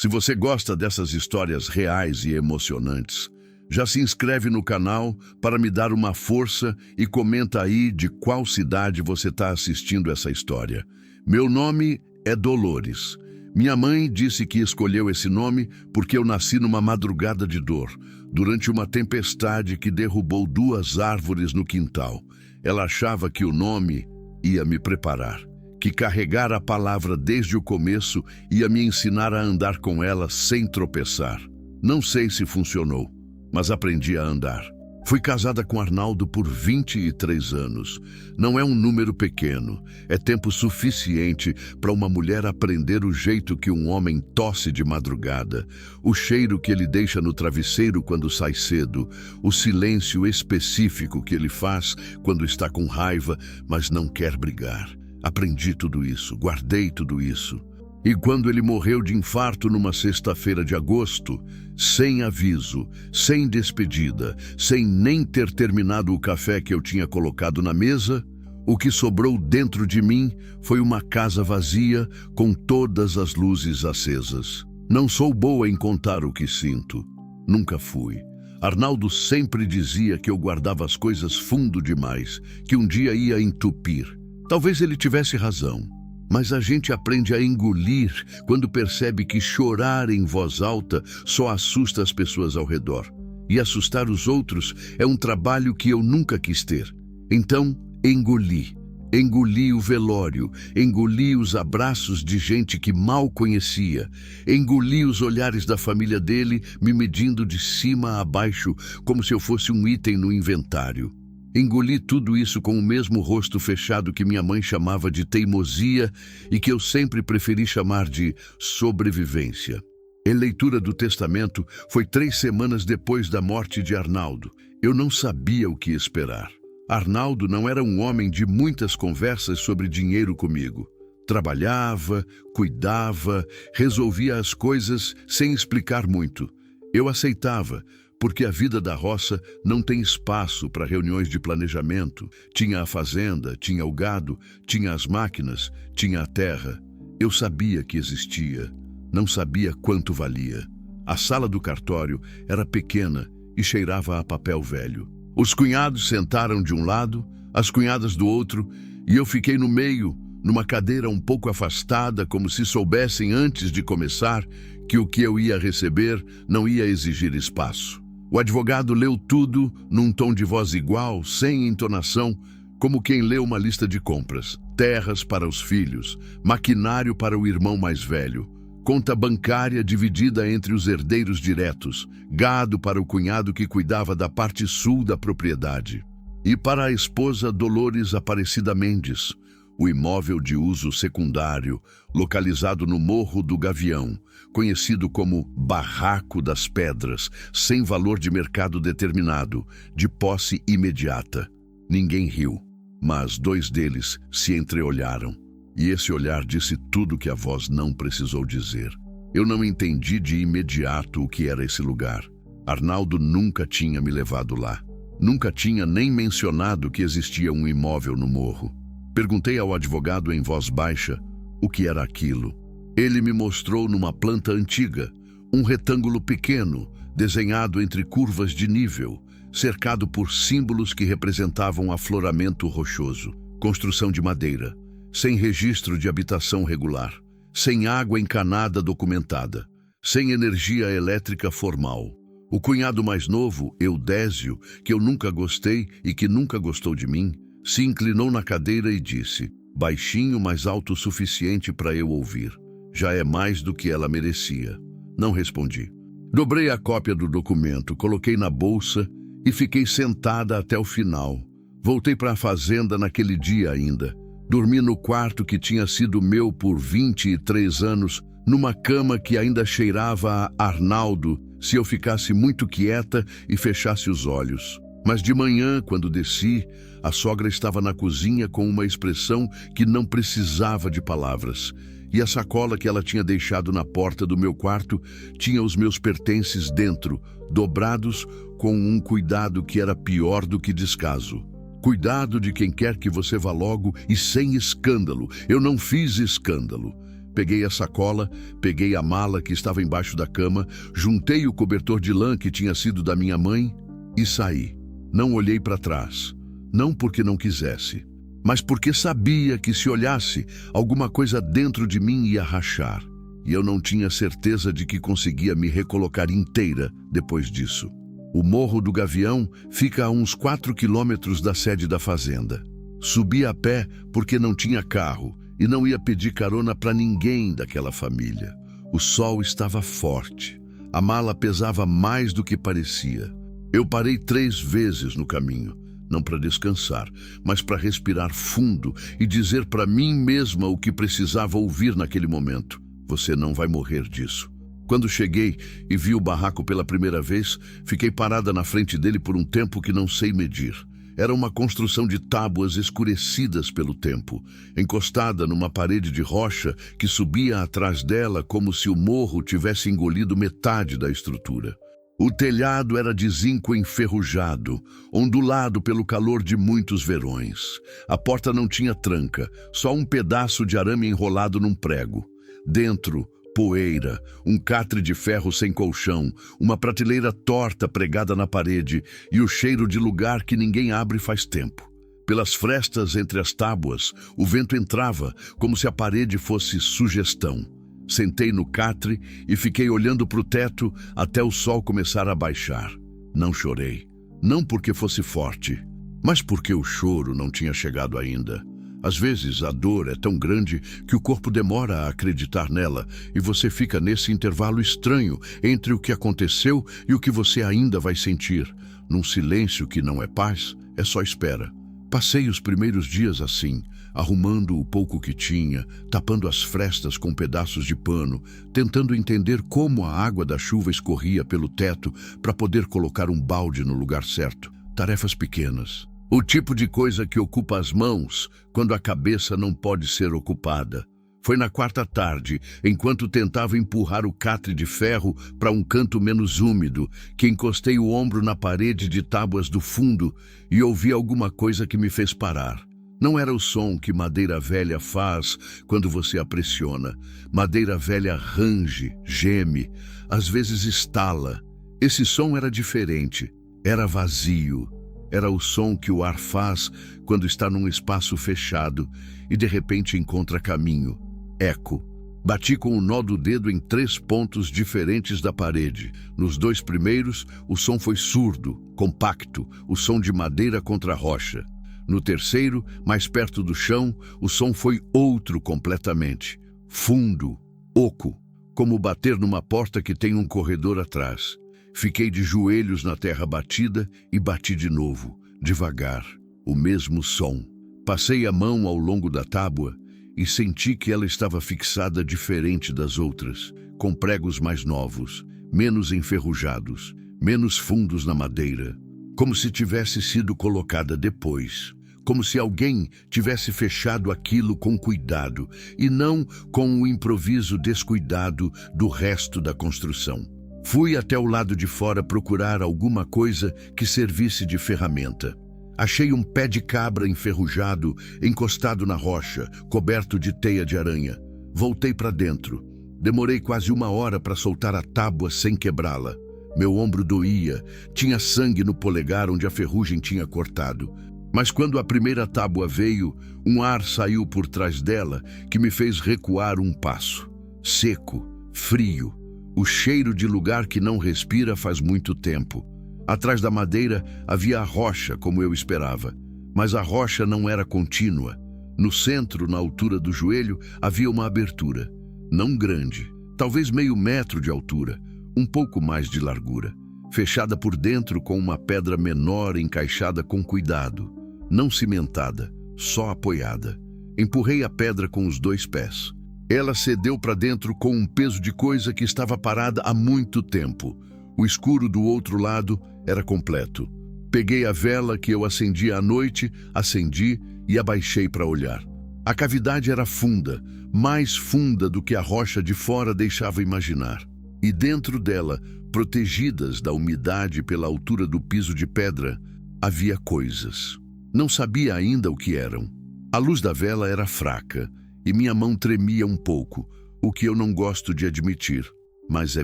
Se você gosta dessas histórias reais e emocionantes, já se inscreve no canal para me dar uma força e comenta aí de qual cidade você está assistindo essa história. Meu nome é Dolores. Minha mãe disse que escolheu esse nome porque eu nasci numa madrugada de dor, durante uma tempestade que derrubou 2 árvores no quintal. Ela achava que o nome ia me preparar, que carregar a palavra desde o começo ia me ensinar a andar com ela sem tropeçar. Não sei se funcionou, mas aprendi a andar. Fui casada com Arnaldo por 23 anos. Não é um número pequeno, é tempo suficiente para uma mulher aprender o jeito que um homem tosse de madrugada, o cheiro que ele deixa no travesseiro quando sai cedo, o silêncio específico que ele faz quando está com raiva, mas não quer brigar. Aprendi tudo isso, guardei tudo isso. E quando ele morreu de infarto numa sexta-feira de agosto, sem aviso, sem despedida, sem nem ter terminado o café que eu tinha colocado na mesa, o que sobrou dentro de mim foi uma casa vazia com todas as luzes acesas. Não sou boa em contar o que sinto. Nunca fui. Arnaldo sempre dizia que eu guardava as coisas fundo demais, que um dia ia entupir. Talvez ele tivesse razão. Mas a gente aprende a engolir quando percebe que chorar em voz alta só assusta as pessoas ao redor. E assustar os outros é um trabalho que eu nunca quis ter. Então, engoli. Engoli o velório, engoli os abraços de gente que mal conhecia, engoli os olhares da família dele me medindo de cima a baixo como se eu fosse um item no inventário. Engoli tudo isso com o mesmo rosto fechado que minha mãe chamava de teimosia e que eu sempre preferi chamar de sobrevivência. A leitura do testamento foi 3 semanas depois da morte de Arnaldo. Eu não sabia o que esperar. Arnaldo não era um homem de muitas conversas sobre dinheiro comigo. Trabalhava, cuidava, resolvia as coisas sem explicar muito. Eu aceitava, porque a vida da roça não tem espaço para reuniões de planejamento. Tinha a fazenda, tinha o gado, tinha as máquinas, tinha a terra. Eu sabia que existia, não sabia quanto valia. A sala do cartório era pequena e cheirava a papel velho. Os cunhados sentaram de um lado, as cunhadas do outro, e eu fiquei no meio, numa cadeira um pouco afastada, como se soubessem antes de começar que o que eu ia receber não ia exigir espaço. O advogado leu tudo num tom de voz igual, sem entonação, como quem lê uma lista de compras. Terras para os filhos, maquinário para o irmão mais velho, conta bancária dividida entre os herdeiros diretos, gado para o cunhado que cuidava da parte sul da propriedade. E para a esposa Dolores Aparecida Mendes, o imóvel de uso secundário, localizado no Morro do Gavião, conhecido como Barraco das Pedras, sem valor de mercado determinado, de posse imediata. Ninguém riu, mas 2 deles se entreolharam. E esse olhar disse tudo que a voz não precisou dizer. Eu não entendi de imediato o que era esse lugar. Arnaldo nunca tinha me levado lá. Nunca tinha nem mencionado que existia um imóvel no morro. Perguntei ao advogado em voz baixa o que era aquilo. Ele me mostrou numa planta antiga, um retângulo pequeno, desenhado entre curvas de nível, cercado por símbolos que representavam afloramento rochoso, construção de madeira, sem registro de habitação regular, sem água encanada documentada, sem energia elétrica formal. O cunhado mais novo, Eudésio, que eu nunca gostei e que nunca gostou de mim, se inclinou na cadeira e disse, baixinho, mas alto o suficiente para eu ouvir. Já é mais do que ela merecia. Não respondi. Dobrei a cópia do documento, coloquei na bolsa e fiquei sentada até o final. Voltei para a fazenda naquele dia ainda. Dormi no quarto que tinha sido meu por 23 anos, numa cama que ainda cheirava a Arnaldo se eu ficasse muito quieta e fechasse os olhos. Mas de manhã, quando desci, a sogra estava na cozinha com uma expressão que não precisava de palavras. E a sacola que ela tinha deixado na porta do meu quarto tinha os meus pertences dentro, dobrados com um cuidado que era pior do que descaso. Cuidado de quem quer que você vá logo e sem escândalo. Eu não fiz escândalo. Peguei a sacola, peguei a mala que estava embaixo da cama, juntei o cobertor de lã que tinha sido da minha mãe e saí. Não olhei para trás, não porque não quisesse, mas porque sabia que se olhasse, alguma coisa dentro de mim ia rachar. E eu não tinha certeza de que conseguia me recolocar inteira depois disso. O Morro do Gavião fica a uns 4 quilômetros da sede da fazenda. Subi a pé porque não tinha carro e não ia pedir carona para ninguém daquela família. O sol estava forte. A mala pesava mais do que parecia. Eu parei 3 vezes no caminho, não para descansar, mas para respirar fundo e dizer para mim mesma o que precisava ouvir naquele momento. Você não vai morrer disso. Quando cheguei e vi o barraco pela primeira vez, fiquei parada na frente dele por um tempo que não sei medir. Era uma construção de tábuas escurecidas pelo tempo, encostada numa parede de rocha que subia atrás dela como se o morro tivesse engolido metade da estrutura. O telhado era de zinco enferrujado, ondulado pelo calor de muitos verões. A porta não tinha tranca, só um pedaço de arame enrolado num prego. Dentro, poeira, um catre de ferro sem colchão, uma prateleira torta pregada na parede e o cheiro de lugar que ninguém abre faz tempo. Pelas frestas entre as tábuas, o vento entrava como se a parede fosse sugestão. Sentei no catre e fiquei olhando para o teto até o sol começar a baixar. Não chorei, não porque fosse forte, mas porque o choro não tinha chegado ainda. Às vezes, a dor é tão grande que o corpo demora a acreditar nela e você fica nesse intervalo estranho entre o que aconteceu e o que você ainda vai sentir. Num silêncio que não é paz, é só espera. Passei os primeiros dias assim, arrumando o pouco que tinha, tapando as frestas com pedaços de pano, tentando entender como a água da chuva escorria pelo teto para poder colocar um balde no lugar certo. Tarefas pequenas. O tipo de coisa que ocupa as mãos quando a cabeça não pode ser ocupada. Foi na 4ª tarde, enquanto tentava empurrar o catre de ferro para um canto menos úmido, que encostei o ombro na parede de tábuas do fundo e ouvi alguma coisa que me fez parar. Não era o som que madeira velha faz quando você a pressiona. Madeira velha range, geme, às vezes estala. Esse som era diferente, era vazio. Era o som que o ar faz quando está num espaço fechado e de repente encontra caminho. Eco. Bati com o nó do dedo em 3 pontos diferentes da parede. Nos 2 primeiros, o som foi surdo, compacto, o som de madeira contra rocha. No terceiro, mais perto do chão, o som foi outro completamente. Fundo, oco, como bater numa porta que tem um corredor atrás. Fiquei de joelhos na terra batida e bati de novo, devagar, o mesmo som. Passei a mão ao longo da tábua e senti que ela estava fixada diferente das outras, com pregos mais novos, menos enferrujados, menos fundos na madeira, como se tivesse sido colocada depois, como se alguém tivesse fechado aquilo com cuidado e não com o improviso descuidado do resto da construção. Fui até o lado de fora procurar alguma coisa que servisse de ferramenta. Achei um pé de cabra enferrujado, encostado na rocha, coberto de teia de aranha. Voltei para dentro. Demorei quase 1 hora para soltar a tábua sem quebrá-la. Meu ombro doía, tinha sangue no polegar onde a ferrugem tinha cortado. Mas quando a primeira tábua veio, um ar saiu por trás dela que me fez recuar um passo. Seco, frio. O cheiro de lugar que não respira faz muito tempo. Atrás da madeira havia a rocha, como eu esperava. Mas a rocha não era contínua. No centro, na altura do joelho, havia uma abertura. Não grande, talvez meio metro de altura, um pouco mais de largura. Fechada por dentro com uma pedra menor encaixada com cuidado. Não cimentada, só apoiada. Empurrei a pedra com os 2 pés. Ela cedeu para dentro com um peso de coisa que estava parada há muito tempo. O escuro do outro lado era completo. Peguei a vela que eu acendia à noite, acendi e abaixei para olhar. A cavidade era funda, mais funda do que a rocha de fora deixava imaginar. E dentro dela, protegidas da umidade pela altura do piso de pedra, havia coisas. Não sabia ainda o que eram. A luz da vela era fraca e minha mão tremia um pouco. o que eu não gosto de admitir, mas é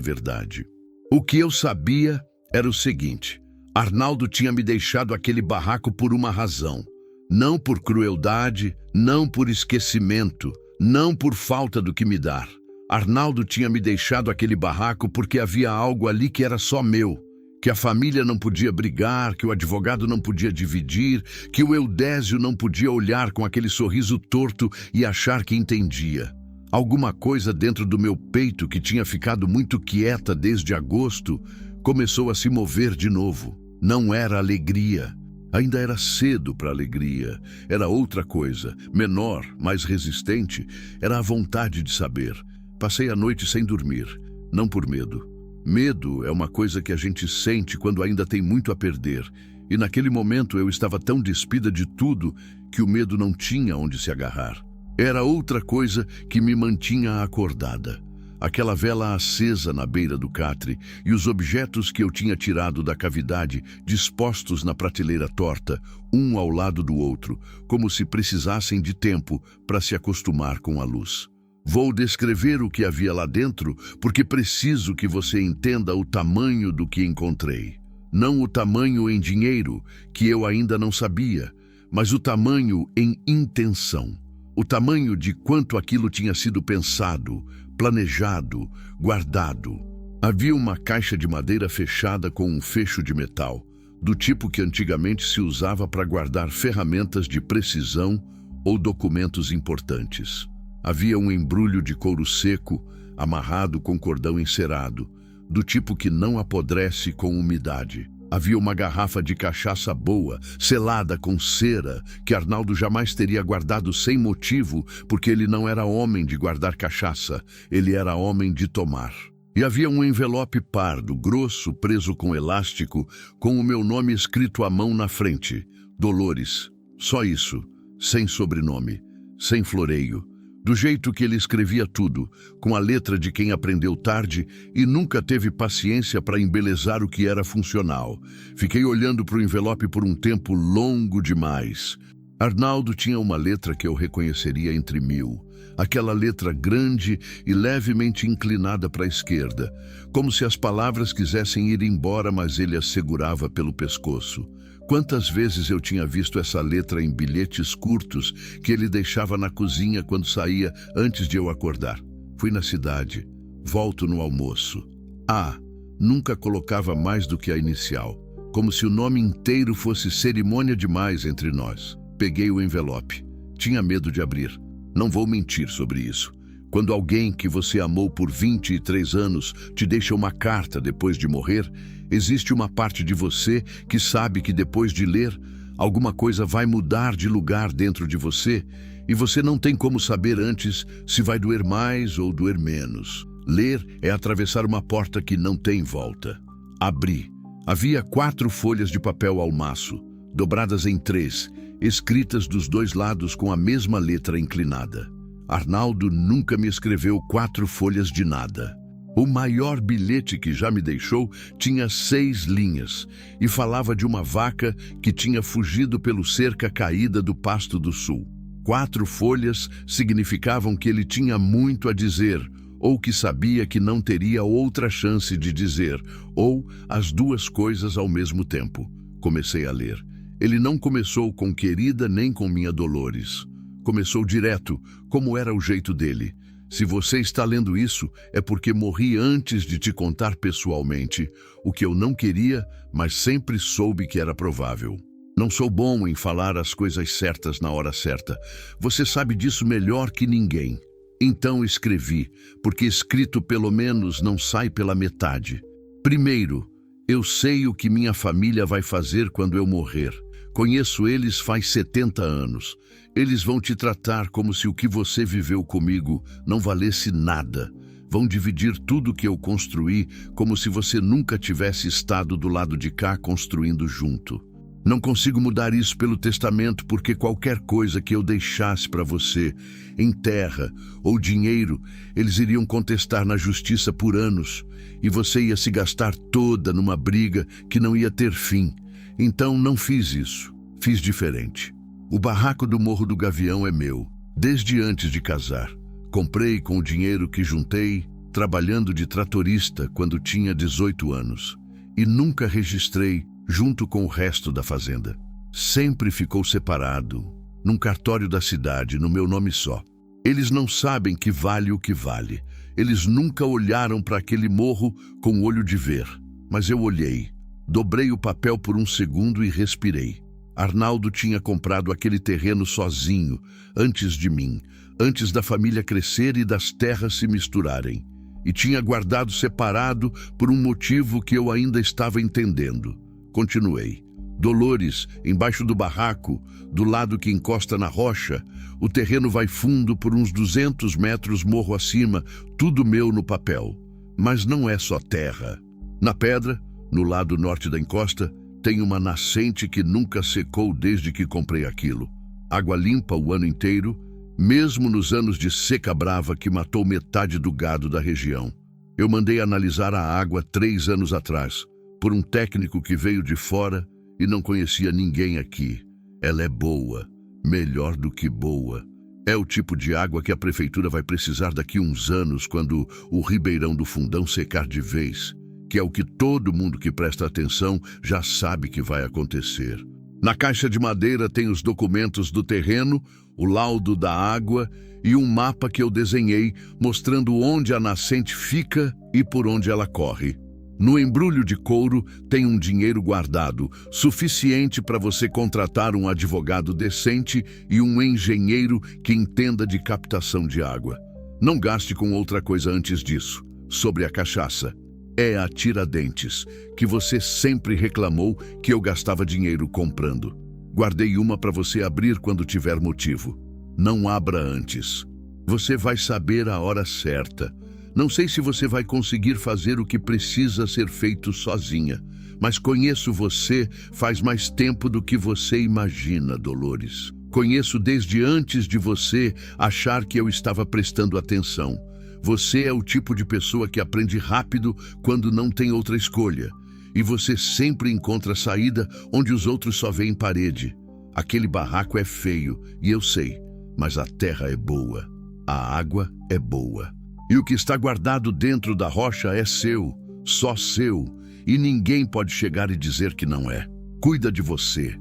verdade. O que eu sabia era o seguinte: Arnaldo tinha me deixado aquele barraco por uma razão. Não por crueldade, não por esquecimento, não por falta do que me dar. Arnaldo tinha me deixado aquele barraco porque havia algo ali que era só meu, que a família não podia brigar, que o advogado não podia dividir, que o Eudésio não podia olhar com aquele sorriso torto e achar que entendia. Alguma coisa dentro do meu peito, que tinha ficado muito quieta desde agosto, começou a se mover de novo. Não era alegria. Ainda era cedo para alegria. Era outra coisa, menor, mais resistente. Era a vontade de saber. Passei a noite sem dormir, não por medo. Medo é uma coisa que a gente sente quando ainda tem muito a perder. E naquele momento eu estava tão despida de tudo que o medo não tinha onde se agarrar. Era outra coisa que me mantinha acordada. Aquela vela acesa na beira do catre e os objetos que eu tinha tirado da cavidade dispostos na prateleira torta, um ao lado do outro, como se precisassem de tempo para se acostumar com a luz. Vou descrever o que havia lá dentro porque preciso que você entenda o tamanho do que encontrei. Não o tamanho em dinheiro, que eu ainda não sabia, mas o tamanho em intenção. O tamanho de quanto aquilo tinha sido pensado, planejado, guardado. Havia uma caixa de madeira fechada com um fecho de metal, do tipo que antigamente se usava para guardar ferramentas de precisão ou documentos importantes. Havia um embrulho de couro seco, amarrado com cordão encerado, do tipo que não apodrece com umidade. Havia uma garrafa de cachaça boa, selada com cera, que Arnaldo jamais teria guardado sem motivo, porque ele não era homem de guardar cachaça, ele era homem de tomar. E havia um envelope pardo, grosso, preso com elástico, com o meu nome escrito à mão na frente. Dolores. Só isso, sem sobrenome, sem floreio. Do jeito que ele escrevia tudo, com a letra de quem aprendeu tarde e nunca teve paciência para embelezar o que era funcional. Fiquei olhando para o envelope por um tempo longo demais. Arnaldo tinha uma letra que eu reconheceria entre mil. Aquela letra grande e levemente inclinada para a esquerda, como se as palavras quisessem ir embora, mas ele as segurava pelo pescoço. Quantas vezes eu tinha visto essa letra em bilhetes curtos que ele deixava na cozinha quando saía antes de eu acordar. Fui na cidade. Volto no almoço. Nunca colocava mais do que a inicial, como se o nome inteiro fosse cerimônia demais entre nós. Peguei o envelope. Tinha medo de abrir. Não vou mentir sobre isso. Quando alguém que você amou por 23 anos te deixa uma carta depois de morrer, existe uma parte de você que sabe que depois de ler, alguma coisa vai mudar de lugar dentro de você e você não tem como saber antes se vai doer mais ou doer menos. Ler é atravessar uma porta que não tem volta. Abri. Havia 4 folhas de papel ao maço, dobradas em 3, escritas dos 2 lados com a mesma letra inclinada. Arnaldo nunca me escreveu 4 folhas de nada. O maior bilhete que já me deixou tinha 6 linhas e falava de uma vaca que tinha fugido pelo cerca caída do Pasto do Sul. 4 folhas significavam que ele tinha muito a dizer, ou que sabia que não teria outra chance de dizer, ou as 2 coisas ao mesmo tempo. Comecei a ler. Ele não começou com querida nem com minha Dolores. Começou direto, como era o jeito dele. Se você está lendo isso, é porque morri antes de te contar pessoalmente, o que eu não queria, mas sempre soube que era provável. Não sou bom em falar as coisas certas na hora certa. Você sabe disso melhor que ninguém. Então escrevi, porque escrito pelo menos não sai pela metade. Primeiro, eu sei o que minha família vai fazer quando eu morrer. Conheço eles faz 70 anos. Eles vão te tratar como se o que você viveu comigo não valesse nada. Vão dividir tudo que eu construí como se você nunca tivesse estado do lado de cá construindo junto. Não consigo mudar isso pelo testamento porque qualquer coisa que eu deixasse para você, em terra ou dinheiro, eles iriam contestar na justiça por anos e você ia se gastar toda numa briga que não ia ter fim. Então não fiz isso, fiz diferente. O barraco do Morro do Gavião é meu, desde antes de casar. Comprei com o dinheiro que juntei, trabalhando de tratorista quando tinha 18 anos. E nunca registrei junto com o resto da fazenda. Sempre ficou separado, num cartório da cidade, no meu nome só. Eles não sabem que vale o que vale. Eles nunca olharam para aquele morro com o olho de ver. Mas eu olhei. Dobrei o papel por um segundo e respirei. Arnaldo tinha comprado aquele terreno sozinho, antes de mim, antes da família crescer e das terras se misturarem. E tinha guardado separado por um motivo que eu ainda estava entendendo. Continuei. Dolores, embaixo do barraco, do lado que encosta na rocha, o terreno vai fundo por uns 200 metros morro acima, tudo meu no papel. Mas não é só terra. Na pedra, no lado norte da encosta, tem uma nascente que nunca secou desde que comprei aquilo. Água limpa o ano inteiro, mesmo nos anos de seca brava que matou metade do gado da região. Eu mandei analisar a água 3 anos atrás, por um técnico que veio de fora e não conhecia ninguém aqui. Ela é boa, melhor do que boa. É o tipo de água que a prefeitura vai precisar daqui uns anos quando o Ribeirão do Fundão secar de vez, que é o que todo mundo que presta atenção já sabe que vai acontecer. Na caixa de madeira tem os documentos do terreno, o laudo da água e um mapa que eu desenhei mostrando onde a nascente fica e por onde ela corre. No embrulho de couro tem um dinheiro guardado, suficiente para você contratar um advogado decente e um engenheiro que entenda de captação de água. Não gaste com outra coisa antes disso. Sobre a cachaça. É a Tiradentes, que você sempre reclamou que eu gastava dinheiro comprando. Guardei uma para você abrir quando tiver motivo. Não abra antes. Você vai saber a hora certa. Não sei se você vai conseguir fazer o que precisa ser feito sozinha, mas conheço você faz mais tempo do que você imagina, Dolores. Conheço desde antes de você achar que eu estava prestando atenção. Você é o tipo de pessoa que aprende rápido quando não tem outra escolha. E você sempre encontra saída onde os outros só veem parede. Aquele barraco é feio, e eu sei, mas a terra é boa. A água é boa. E o que está guardado dentro da rocha é seu, só seu, e ninguém pode chegar e dizer que não é. Cuida de você.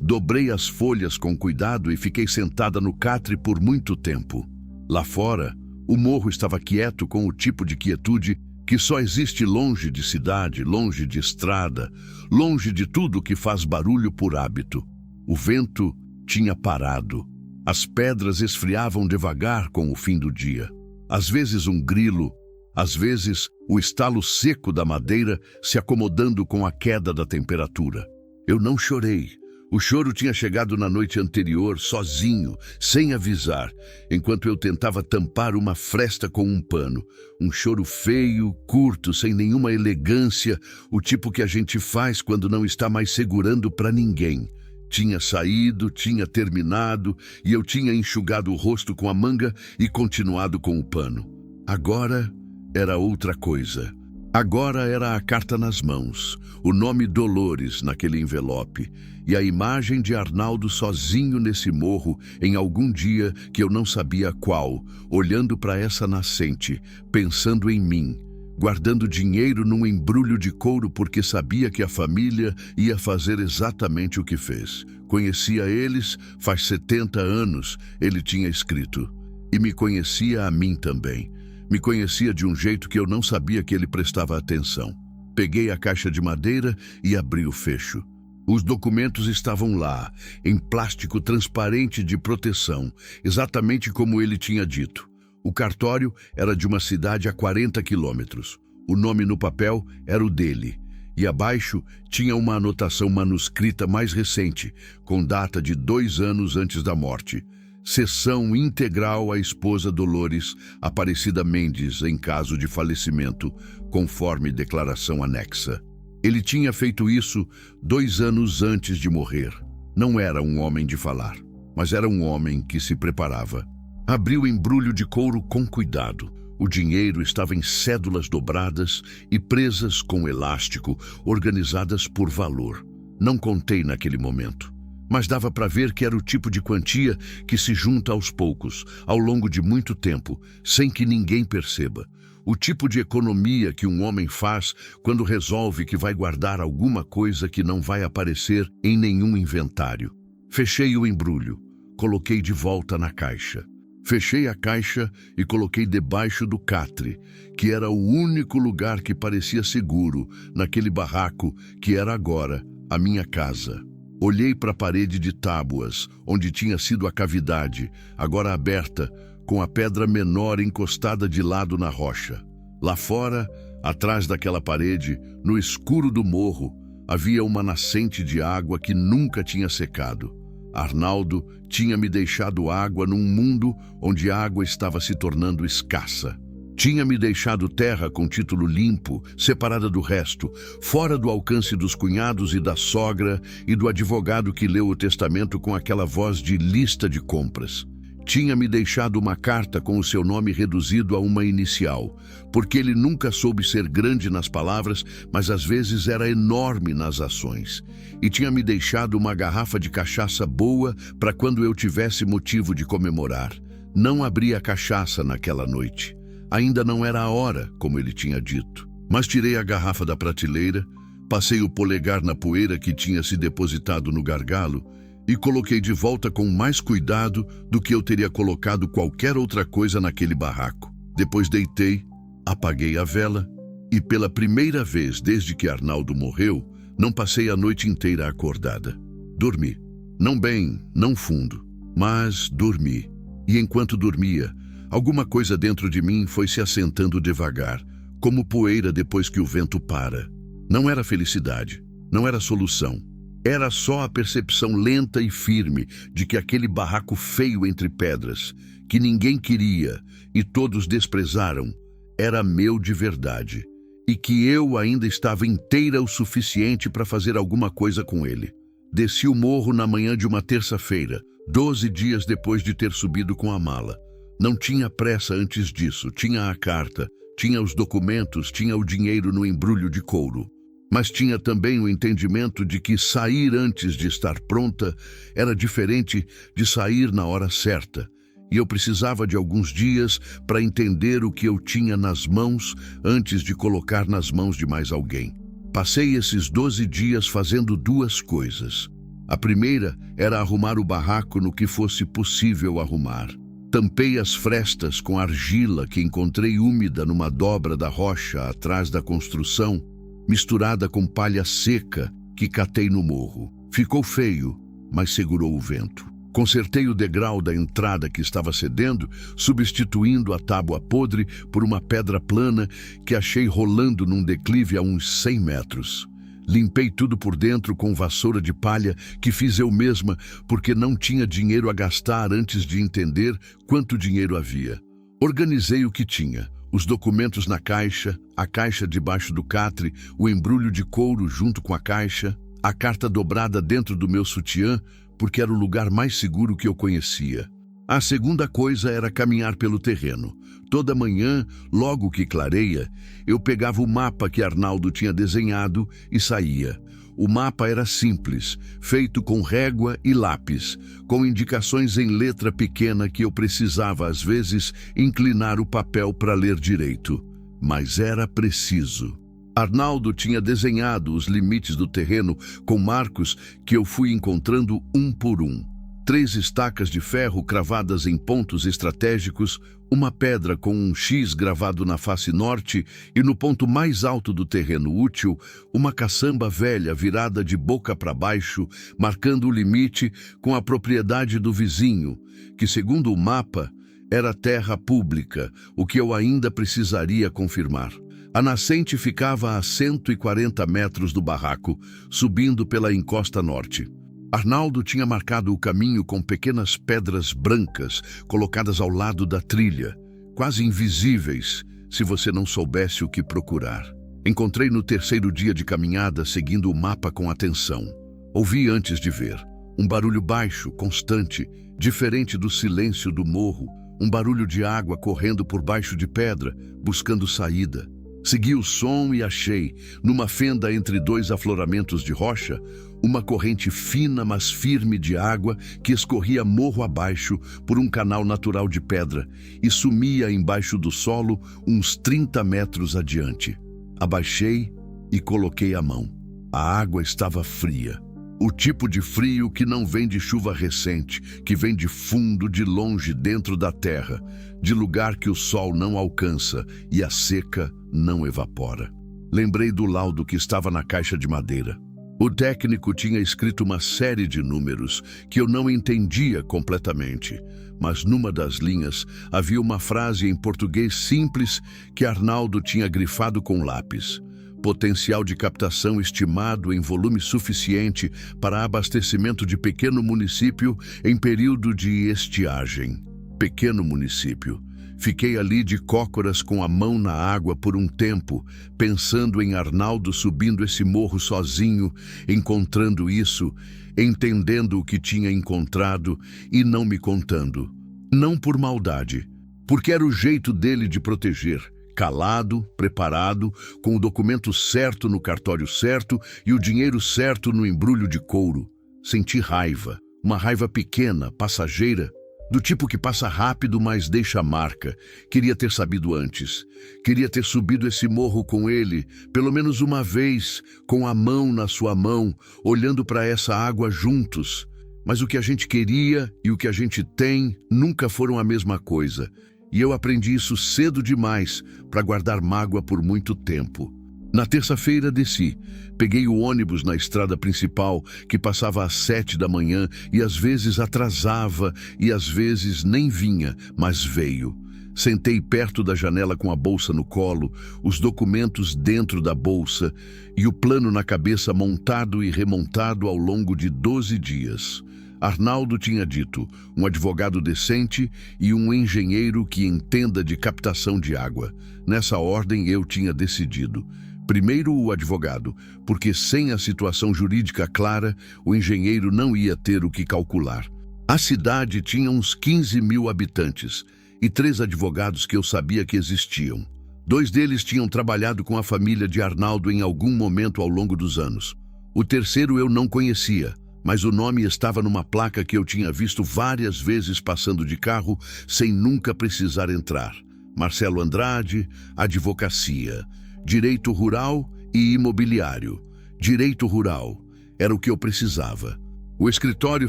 Dobrei as folhas com cuidado e fiquei sentada no catre por muito tempo. Lá fora, o morro estava quieto com o tipo de quietude que só existe longe de cidade, longe de estrada, longe de tudo que faz barulho por hábito. O vento tinha parado. As pedras esfriavam devagar com o fim do dia. Às vezes um grilo, às vezes o estalo seco da madeira se acomodando com a queda da temperatura. Eu não chorei. O choro tinha chegado na noite anterior, sozinho, sem avisar, enquanto eu tentava tampar uma fresta com um pano. Um choro feio, curto, sem nenhuma elegância, o tipo que a gente faz quando não está mais segurando para ninguém. Tinha saído, tinha terminado, e eu tinha enxugado o rosto com a manga e continuado com o pano. Agora era outra coisa. Agora era a carta nas mãos, o nome Dolores naquele envelope, e a imagem de Arnaldo sozinho nesse morro em algum dia que eu não sabia qual, olhando para essa nascente, pensando em mim, guardando dinheiro num embrulho de couro porque sabia que a família ia fazer exatamente o que fez. Conhecia eles faz 70 anos, ele tinha escrito. E me conhecia a mim também. Me conhecia de um jeito que eu não sabia que ele prestava atenção. Peguei a caixa de madeira e abri o fecho. Os documentos estavam lá, em plástico transparente de proteção, exatamente como ele tinha dito. O cartório era de uma cidade a 40 quilômetros. O nome no papel era o dele. E abaixo tinha uma anotação manuscrita mais recente, com data de 2 anos antes da morte. Cessão integral à esposa Dolores, Aparecida Mendes, em caso de falecimento, conforme declaração anexa. Ele tinha feito isso 2 anos antes de morrer. Não era um homem de falar, mas era um homem que se preparava. Abri o embrulho de couro com cuidado. O dinheiro estava em cédulas dobradas e presas com elástico, organizadas por valor. Não contei naquele momento, mas dava para ver que era o tipo de quantia que se junta aos poucos, ao longo de muito tempo, sem que ninguém perceba. O tipo de economia que um homem faz quando resolve que vai guardar alguma coisa que não vai aparecer em nenhum inventário. Fechei o embrulho, coloquei de volta na caixa. Fechei a caixa e coloquei debaixo do catre, que era o único lugar que parecia seguro naquele barraco que era agora a minha casa. Olhei para a parede de tábuas, onde tinha sido a cavidade, agora aberta, com a pedra menor encostada de lado na rocha. Lá fora, atrás daquela parede, no escuro do morro, havia uma nascente de água que nunca tinha secado. Arnaldo tinha me deixado água num mundo onde a água estava se tornando escassa. Tinha me deixado terra com título limpo, separada do resto, fora do alcance dos cunhados e da sogra e do advogado que leu o testamento com aquela voz de lista de compras. Tinha me deixado uma carta com o seu nome reduzido a uma inicial, porque ele nunca soube ser grande nas palavras, mas às vezes era enorme nas ações. E tinha me deixado uma garrafa de cachaça boa para quando eu tivesse motivo de comemorar. Não abri a cachaça naquela noite. Ainda não era a hora, como ele tinha dito. Mas tirei a garrafa da prateleira, passei o polegar na poeira que tinha se depositado no gargalo e coloquei de volta com mais cuidado do que eu teria colocado qualquer outra coisa naquele barraco. Depois deitei, apaguei a vela e pela primeira vez desde que Arnaldo morreu, não passei a noite inteira acordada. Dormi. Não bem, não fundo, mas dormi. E enquanto dormia, alguma coisa dentro de mim foi se assentando devagar, como poeira depois que o vento para. Não era felicidade, não era solução. Era só a percepção lenta e firme de que aquele barraco feio entre pedras, que ninguém queria e todos desprezaram, era meu de verdade, e que eu ainda estava inteira o suficiente para fazer alguma coisa com ele. Desci o morro na manhã de uma terça-feira, 12 dias depois de ter subido com a mala. Não tinha pressa antes disso, tinha a carta, tinha os documentos, tinha o dinheiro no embrulho de couro. Mas tinha também o entendimento de que sair antes de estar pronta era diferente de sair na hora certa, e eu precisava de alguns dias para entender o que eu tinha nas mãos antes de colocar nas mãos de mais alguém. Passei esses 12 dias fazendo duas coisas. A primeira era arrumar o barraco no que fosse possível arrumar. Tampei as frestas com argila que encontrei úmida numa dobra da rocha atrás da construção, misturada com palha seca que catei no morro. Ficou feio, mas segurou o vento. Consertei o degrau da entrada que estava cedendo, substituindo a tábua podre por uma pedra plana que achei rolando num declive a uns 100 metros. Limpei tudo por dentro com vassoura de palha que fiz eu mesma porque não tinha dinheiro a gastar antes de entender quanto dinheiro havia. Organizei o que tinha. Os documentos na caixa, a caixa debaixo do catre, o embrulho de couro junto com a caixa, a carta dobrada dentro do meu sutiã, porque era o lugar mais seguro que eu conhecia. A segunda coisa era caminhar pelo terreno. Toda manhã, logo que clareia, eu pegava o mapa que Arnaldo tinha desenhado e saía. O mapa era simples, feito com régua e lápis, com indicações em letra pequena que eu precisava, às vezes, inclinar o papel para ler direito. Mas era preciso. Arnaldo tinha desenhado os limites do terreno com marcos que eu fui encontrando um por um. 3 estacas de ferro cravadas em pontos estratégicos, uma pedra com um X gravado na face norte e no ponto mais alto do terreno útil, uma caçamba velha virada de boca para baixo, marcando o limite com a propriedade do vizinho, que, segundo o mapa, era terra pública, o que eu ainda precisaria confirmar. A nascente ficava a 140 metros do barraco, subindo pela encosta norte. Arnaldo tinha marcado o caminho com pequenas pedras brancas colocadas ao lado da trilha, quase invisíveis se você não soubesse o que procurar. Encontrei no terceiro dia de caminhada seguindo o mapa com atenção. Ouvi antes de ver. Um barulho baixo, constante, diferente do silêncio do morro, um barulho de água correndo por baixo de pedra, buscando saída. Segui o som e achei, numa fenda entre 2 afloramentos de rocha, Uma corrente fina, mas firme de água que escorria morro abaixo por um canal natural de pedra e sumia embaixo do solo uns 30 metros adiante. Abaixei e coloquei a mão. A água estava fria. O tipo de frio que não vem de chuva recente, que vem de fundo, de longe, dentro da terra, de lugar que o sol não alcança e a seca não evapora. Lembrei do laudo que estava na caixa de madeira. O técnico tinha escrito uma série de números que eu não entendia completamente, mas numa das linhas havia uma frase em português simples que Arnaldo tinha grifado com lápis. Potencial de captação estimado em volume suficiente para abastecimento de pequeno município em período de estiagem. Pequeno município. Fiquei ali de cócoras com a mão na água por um tempo, pensando em Arnaldo subindo esse morro sozinho, encontrando isso, entendendo o que tinha encontrado e não me contando. Não por maldade, porque era o jeito dele de proteger. Calado, preparado, com o documento certo no cartório certo e o dinheiro certo no embrulho de couro. Senti raiva, uma raiva pequena, passageira, do tipo que passa rápido, mas deixa a marca. Queria ter sabido antes. Queria ter subido esse morro com ele, pelo menos uma vez, com a mão na sua mão, olhando para essa água juntos. Mas o que a gente queria e o que a gente tem nunca foram a mesma coisa. E eu aprendi isso cedo demais para guardar mágoa por muito tempo. Na terça-feira desci. Peguei o ônibus na estrada principal, que passava às 7 da manhã e às vezes atrasava e às vezes nem vinha, mas veio. Sentei perto da janela com a bolsa no colo, os documentos dentro da bolsa e o plano na cabeça montado e remontado ao longo de 12 dias. Arnaldo tinha dito, um advogado decente e um engenheiro que entenda de captação de água. Nessa ordem eu tinha decidido. Primeiro o advogado, porque sem a situação jurídica clara, o engenheiro não ia ter o que calcular. A cidade tinha uns 15 mil habitantes e 3 advogados que eu sabia que existiam. 2 deles tinham trabalhado com a família de Arnaldo em algum momento ao longo dos anos. O terceiro eu não conhecia, mas o nome estava numa placa que eu tinha visto várias vezes passando de carro sem nunca precisar entrar. Marcelo Andrade, advocacia, direito rural e imobiliário. Direito rural era o que eu precisava. O escritório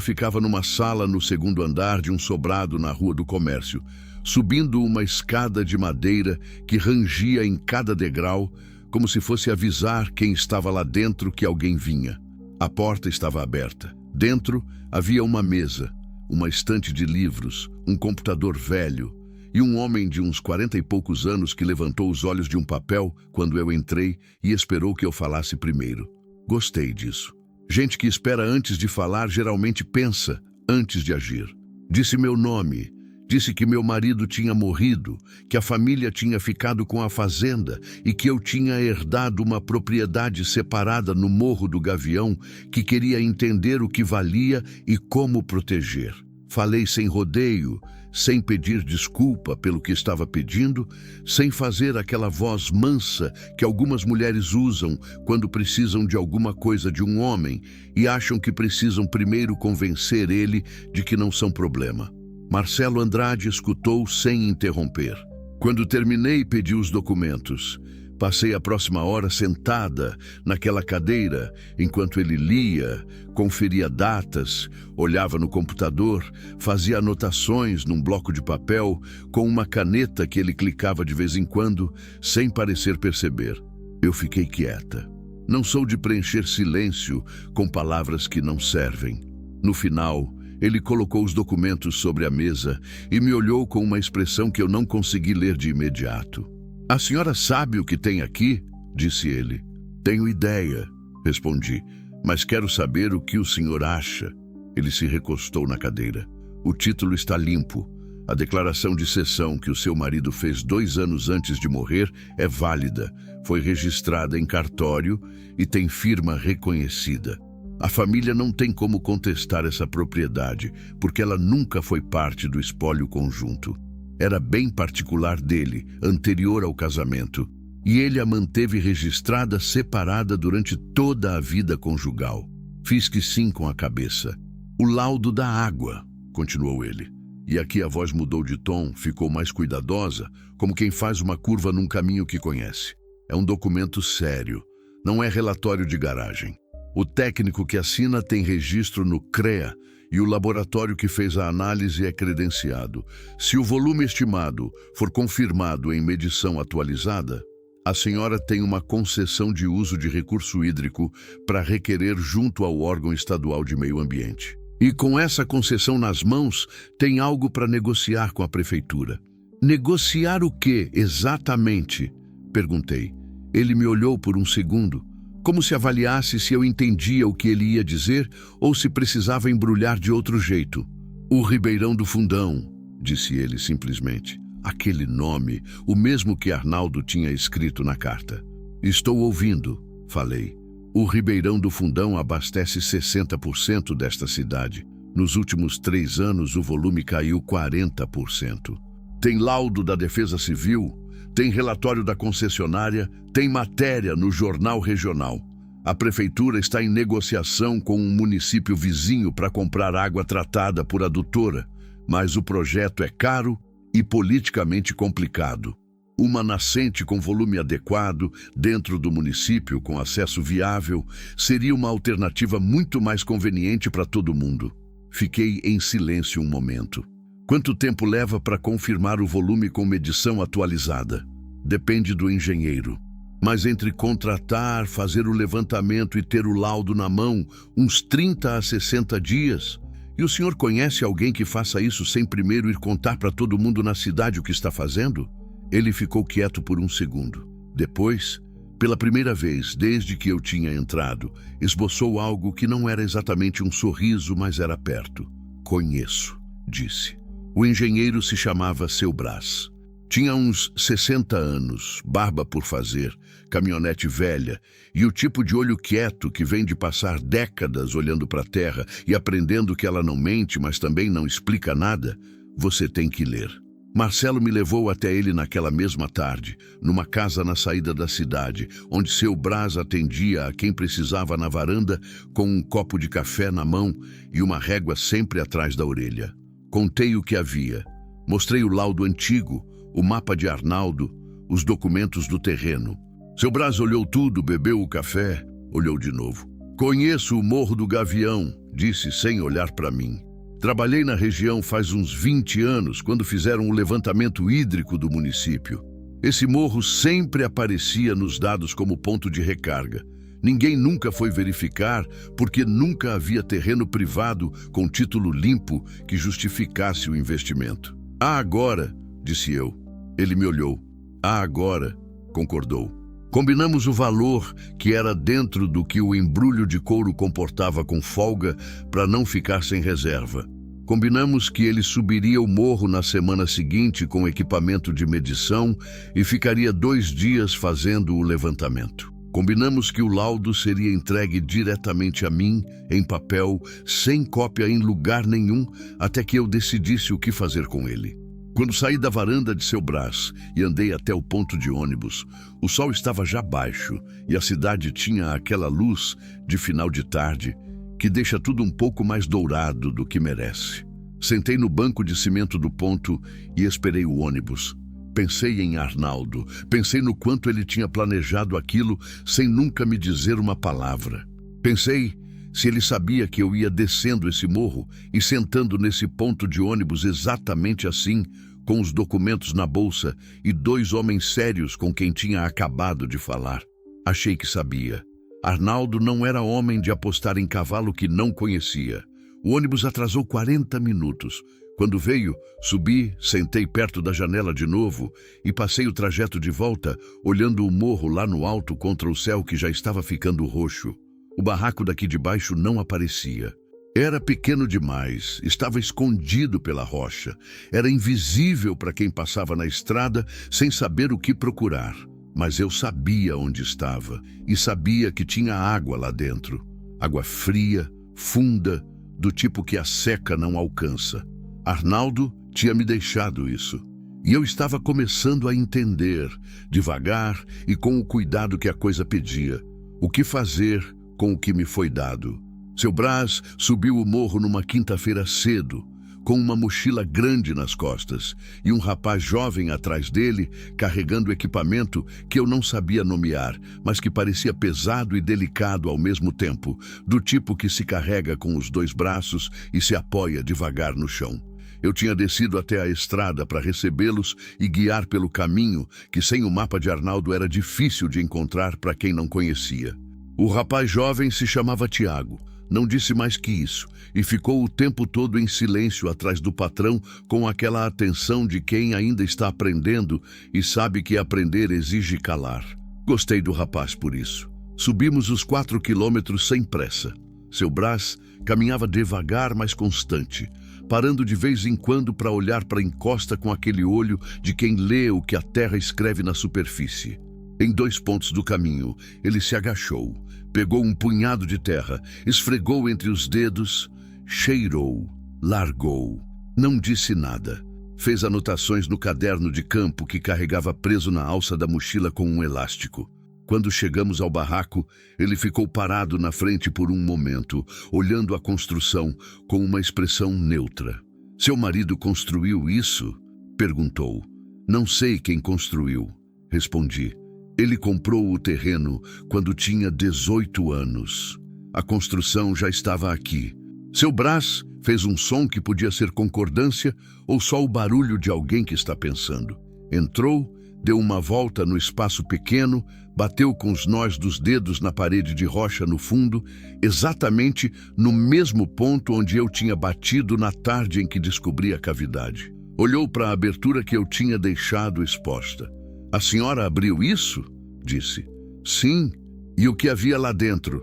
ficava numa sala no 2º andar de um sobrado na Rua do Comércio, subindo uma escada de madeira que rangia em cada degrau, como se fosse avisar quem estava lá dentro que alguém vinha. A porta estava aberta. Dentro havia uma mesa, uma estante de livros, um computador velho e um homem de uns 40 e poucos anos que levantou os olhos de um papel quando eu entrei e esperou que eu falasse primeiro. Gostei disso. Gente que espera antes de falar geralmente pensa antes de agir. Disse meu nome. Disse que meu marido tinha morrido, que a família tinha ficado com a fazenda e que eu tinha herdado uma propriedade separada no Morro do Gavião que queria entender o que valia e como proteger. Falei sem rodeio, sem pedir desculpa pelo que estava pedindo, sem fazer aquela voz mansa que algumas mulheres usam quando precisam de alguma coisa de um homem e acham que precisam primeiro convencer ele de que não são problema. Marcelo Andrade escutou sem interromper. Quando terminei, pedi os documentos. Passei a próxima hora sentada naquela cadeira, enquanto ele lia, conferia datas, olhava no computador, fazia anotações num bloco de papel com uma caneta que ele clicava de vez em quando, sem parecer perceber. Eu fiquei quieta. Não sou de preencher silêncio com palavras que não servem. No final, ele colocou os documentos sobre a mesa e me olhou com uma expressão que eu não consegui ler de imediato. "A senhora sabe o que tem aqui?" disse ele. "Tenho ideia", respondi, "mas quero saber o que o senhor acha." Ele se recostou na cadeira. "O título está limpo. A declaração de cessão que o seu marido fez 2 anos antes de morrer é válida, foi registrada em cartório e tem firma reconhecida. A família não tem como contestar essa propriedade, porque ela nunca foi parte do espólio conjunto. Era bem particular dele, anterior ao casamento, e ele a manteve registrada separada durante toda a vida conjugal. Fiz que sim com a cabeça. O laudo da água, continuou ele. E aqui a voz mudou de tom, ficou mais cuidadosa, como quem faz uma curva num caminho que conhece. É um documento sério, não é relatório de garagem. O técnico que assina tem registro no CREA e o laboratório que fez a análise é credenciado. Se o volume estimado for confirmado em medição atualizada, a senhora tem uma concessão de uso de recurso hídrico para requerer junto ao órgão estadual de meio ambiente. E com essa concessão nas mãos, tem algo para negociar com a prefeitura. Negociar o quê, exatamente? Perguntei. Ele me olhou por um segundo, como se avaliasse se eu entendia o que ele ia dizer ou se precisava embrulhar de outro jeito. O Ribeirão do Fundão, disse ele simplesmente. Aquele nome, o mesmo que Arnaldo tinha escrito na carta. Estou ouvindo, falei. O Ribeirão do Fundão abastece 60% desta cidade. Nos últimos 3 anos, o volume caiu 40%. Tem laudo da Defesa Civil, tem relatório da concessionária, tem matéria no jornal regional. A prefeitura está em negociação com um município vizinho para comprar água tratada por adutora, mas o projeto é caro e politicamente complicado. Uma nascente com volume adequado, dentro do município, com acesso viável, seria uma alternativa muito mais conveniente para todo mundo. Fiquei em silêncio um momento. Quanto tempo leva para confirmar o volume com medição atualizada? Depende do engenheiro. Mas entre contratar, fazer o levantamento e ter o laudo na mão, uns 30 a 60 dias. E o senhor conhece alguém que faça isso sem primeiro ir contar para todo mundo na cidade o que está fazendo? Ele ficou quieto por um segundo. Depois, pela primeira vez desde que eu tinha entrado, esboçou algo que não era exatamente um sorriso, mas era perto. Conheço, disse. O engenheiro se chamava Seu Brás. Tinha uns 60 anos, barba por fazer, caminhonete velha e o tipo de olho quieto que vem de passar décadas olhando para a terra e aprendendo que ela não mente, mas também não explica nada. Você tem que ler. Marcelo me levou até ele naquela mesma tarde, numa casa na saída da cidade, onde Seu Brás atendia a quem precisava na varanda com um copo de café na mão e uma régua sempre atrás da orelha. Contei o que havia. Mostrei o laudo antigo, o mapa de Arnaldo, os documentos do terreno. Seu Brás olhou tudo, bebeu o café, olhou de novo. Conheço o Morro do Gavião, disse sem olhar para mim. Trabalhei na região faz uns 20 anos, quando fizeram o levantamento hídrico do município. Esse morro sempre aparecia nos dados como ponto de recarga. Ninguém nunca foi verificar, porque nunca havia terreno privado com título limpo que justificasse o investimento. Ah, agora, disse eu. Ele me olhou. Ah, agora, concordou. Combinamos o valor que era dentro do que o embrulho de couro comportava com folga para não ficar sem reserva. Combinamos que ele subiria o morro na semana seguinte com equipamento de medição e ficaria 2 dias fazendo o levantamento. Combinamos que o laudo seria entregue diretamente a mim, em papel, sem cópia em lugar nenhum, até que eu decidisse o que fazer com ele. Quando saí da varanda de Seu Brás e andei até o ponto de ônibus, o sol estava já baixo e a cidade tinha aquela luz de final de tarde que deixa tudo um pouco mais dourado do que merece. Sentei no banco de cimento do ponto e esperei o ônibus. Pensei em Arnaldo, pensei no quanto ele tinha planejado aquilo sem nunca me dizer uma palavra. Pensei se ele sabia que eu ia descendo esse morro e sentando nesse ponto de ônibus exatamente assim, com os documentos na bolsa e 2 homens sérios com quem tinha acabado de falar. Achei que sabia. Arnaldo não era homem de apostar em cavalo que não conhecia. O ônibus atrasou 40 minutos. Quando veio, subi, sentei perto da janela de novo e passei o trajeto de volta, olhando o morro lá no alto contra o céu que já estava ficando roxo. O barraco daqui de baixo não aparecia. Era pequeno demais, estava escondido pela rocha. Era invisível para quem passava na estrada sem saber o que procurar. Mas eu sabia onde estava e sabia que tinha água lá dentro. Água fria, funda, do tipo que a seca não alcança. Arnaldo tinha me deixado isso. E eu estava começando a entender, devagar e com o cuidado que a coisa pedia, o que fazer com o que me foi dado. Seu Brás subiu o morro numa quinta-feira cedo, com uma mochila grande nas costas e um rapaz jovem atrás dele, carregando equipamento que eu não sabia nomear, mas que parecia pesado e delicado ao mesmo tempo, do tipo que se carrega com os dois braços e se apoia devagar no chão. Eu tinha descido até a estrada para recebê-los e guiar pelo caminho que, sem o mapa de Arnaldo, era difícil de encontrar para quem não conhecia. O rapaz jovem se chamava Tiago. Não disse mais que isso e ficou o tempo todo em silêncio atrás do patrão, com aquela atenção de quem ainda está aprendendo e sabe que aprender exige calar. Gostei do rapaz por isso. Subimos os 4 quilômetros sem pressa. Seu Brás caminhava devagar, mas constante, parando de vez em quando para olhar para a encosta com aquele olho de quem lê o que a terra escreve na superfície. Em 2 pontos do caminho, ele se agachou, pegou um punhado de terra, esfregou entre os dedos, cheirou, largou. Não disse nada. Fez anotações no caderno de campo que carregava preso na alça da mochila com um elástico. Quando chegamos ao barraco, ele ficou parado na frente por um momento, olhando a construção com uma expressão neutra. Seu marido construiu isso? Perguntou. Não sei quem construiu, respondi. Ele comprou o terreno quando tinha 18 anos. A construção já estava aqui. Seu Brás fez um som que podia ser concordância ou só o barulho de alguém que está pensando. Entrou, deu uma volta no espaço pequeno, bateu com os nós dos dedos na parede de rocha no fundo, exatamente no mesmo ponto onde eu tinha batido na tarde em que descobri a cavidade. Olhou para a abertura que eu tinha deixado exposta. A senhora abriu isso? Disse. Sim. E o que havia lá dentro?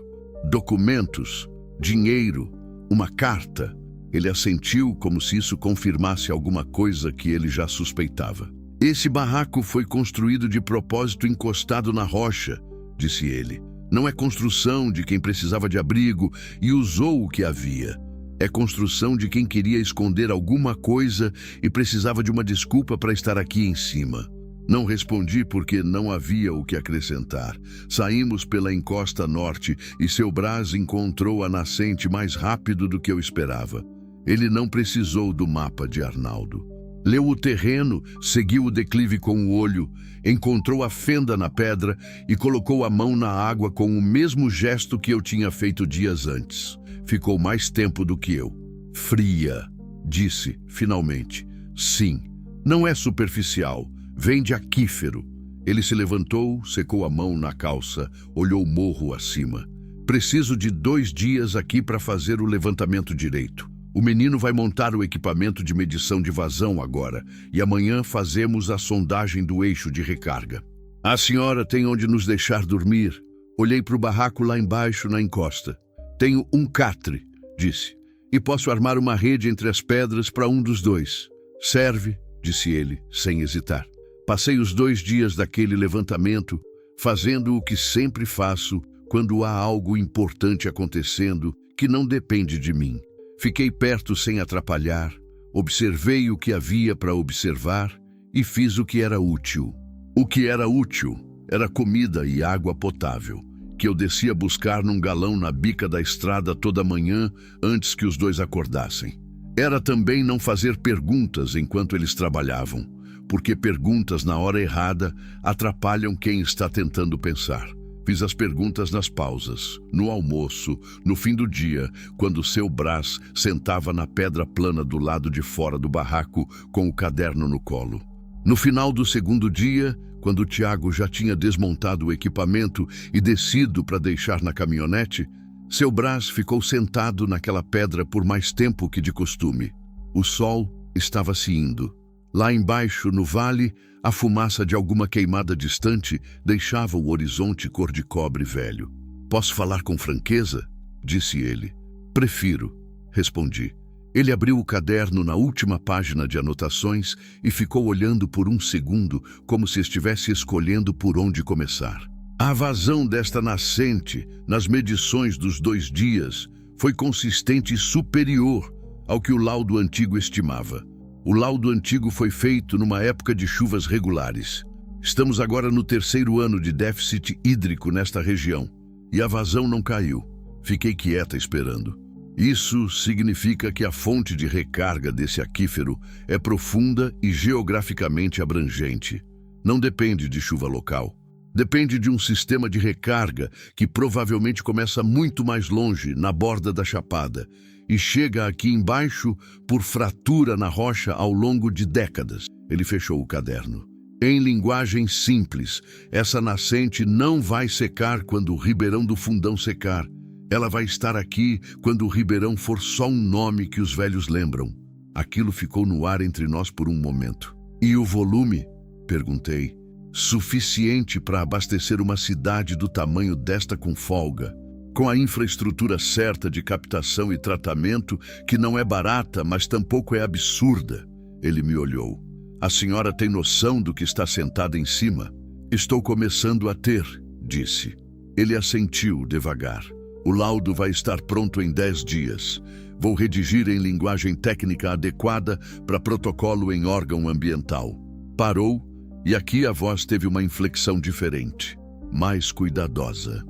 Documentos, dinheiro, uma carta. Ele assentiu como se isso confirmasse alguma coisa que ele já suspeitava. Esse barraco foi construído de propósito encostado na rocha, disse ele. Não é construção de quem precisava de abrigo e usou o que havia. É construção de quem queria esconder alguma coisa e precisava de uma desculpa para estar aqui em cima. Não respondi porque não havia o que acrescentar. Saímos pela encosta norte e seu Brás encontrou a nascente mais rápido do que eu esperava. Ele não precisou do mapa de Arnaldo. Leu o terreno, seguiu o declive com o olho, encontrou a fenda na pedra e colocou a mão na água com o mesmo gesto que eu tinha feito dias antes. Ficou mais tempo do que eu. Fria, disse, finalmente. Sim, não é superficial. Vem de aquífero. Ele se levantou, secou a mão na calça, olhou o morro acima. Preciso de 2 dias aqui para fazer o levantamento direito. O menino vai montar o equipamento de medição de vazão agora, e amanhã fazemos a sondagem do eixo de recarga. A senhora tem onde nos deixar dormir? Olhei para o barraco lá embaixo na encosta. Tenho um catre, disse, e posso armar uma rede entre as pedras para um dos 2. Serve, disse ele, sem hesitar. Passei os 2 dias daquele levantamento fazendo o que sempre faço quando há algo importante acontecendo que não depende de mim. Fiquei perto sem atrapalhar, observei o que havia para observar e fiz o que era útil. O que era útil era comida e água potável, que eu descia buscar num galão na bica da estrada toda manhã antes que os 2 acordassem. Era também não fazer perguntas enquanto eles trabalhavam, porque perguntas na hora errada atrapalham quem está tentando pensar. Fiz as perguntas nas pausas, no almoço, no fim do dia, quando seu Brás sentava na pedra plana do lado de fora do barraco com o caderno no colo. No final do 2º dia, quando o Tiago já tinha desmontado o equipamento e descido para deixar na caminhonete, seu Brás ficou sentado naquela pedra por mais tempo que de costume. O sol estava se indo. Lá embaixo, no vale, a fumaça de alguma queimada distante deixava o horizonte cor de cobre velho. Posso falar com franqueza? Disse ele. Prefiro, respondi. Ele abriu o caderno na última página de anotações e ficou olhando por um segundo, como se estivesse escolhendo por onde começar. A vazão desta nascente, nas medições dos 2 dias, foi consistente e superior ao que o laudo antigo estimava. O laudo antigo foi feito numa época de chuvas regulares. Estamos agora no 3º ano de déficit hídrico nesta região, e a vazão não caiu. Fiquei quieta esperando. Isso significa que a fonte de recarga desse aquífero é profunda e geograficamente abrangente. Não depende de chuva local. Depende de um sistema de recarga que provavelmente começa muito mais longe, na borda da chapada, e chega aqui embaixo por fratura na rocha ao longo de décadas. Ele fechou o caderno. Em linguagem simples, essa nascente não vai secar quando o Ribeirão do Fundão secar. Ela vai estar aqui quando o Ribeirão for só um nome que os velhos lembram. Aquilo ficou no ar entre nós por um momento. E o volume? Perguntei. Suficiente para abastecer uma cidade do tamanho desta com folga. Com a infraestrutura certa de captação e tratamento, que não é barata, mas tampouco é absurda. Ele me olhou. A senhora tem noção do que está sentada em cima? Estou começando a ter, disse. Ele assentiu devagar. O laudo vai estar pronto em 10 dias. Vou redigir em linguagem técnica adequada para protocolo em órgão ambiental. Parou, e aqui a voz teve uma inflexão diferente, mais cuidadosa.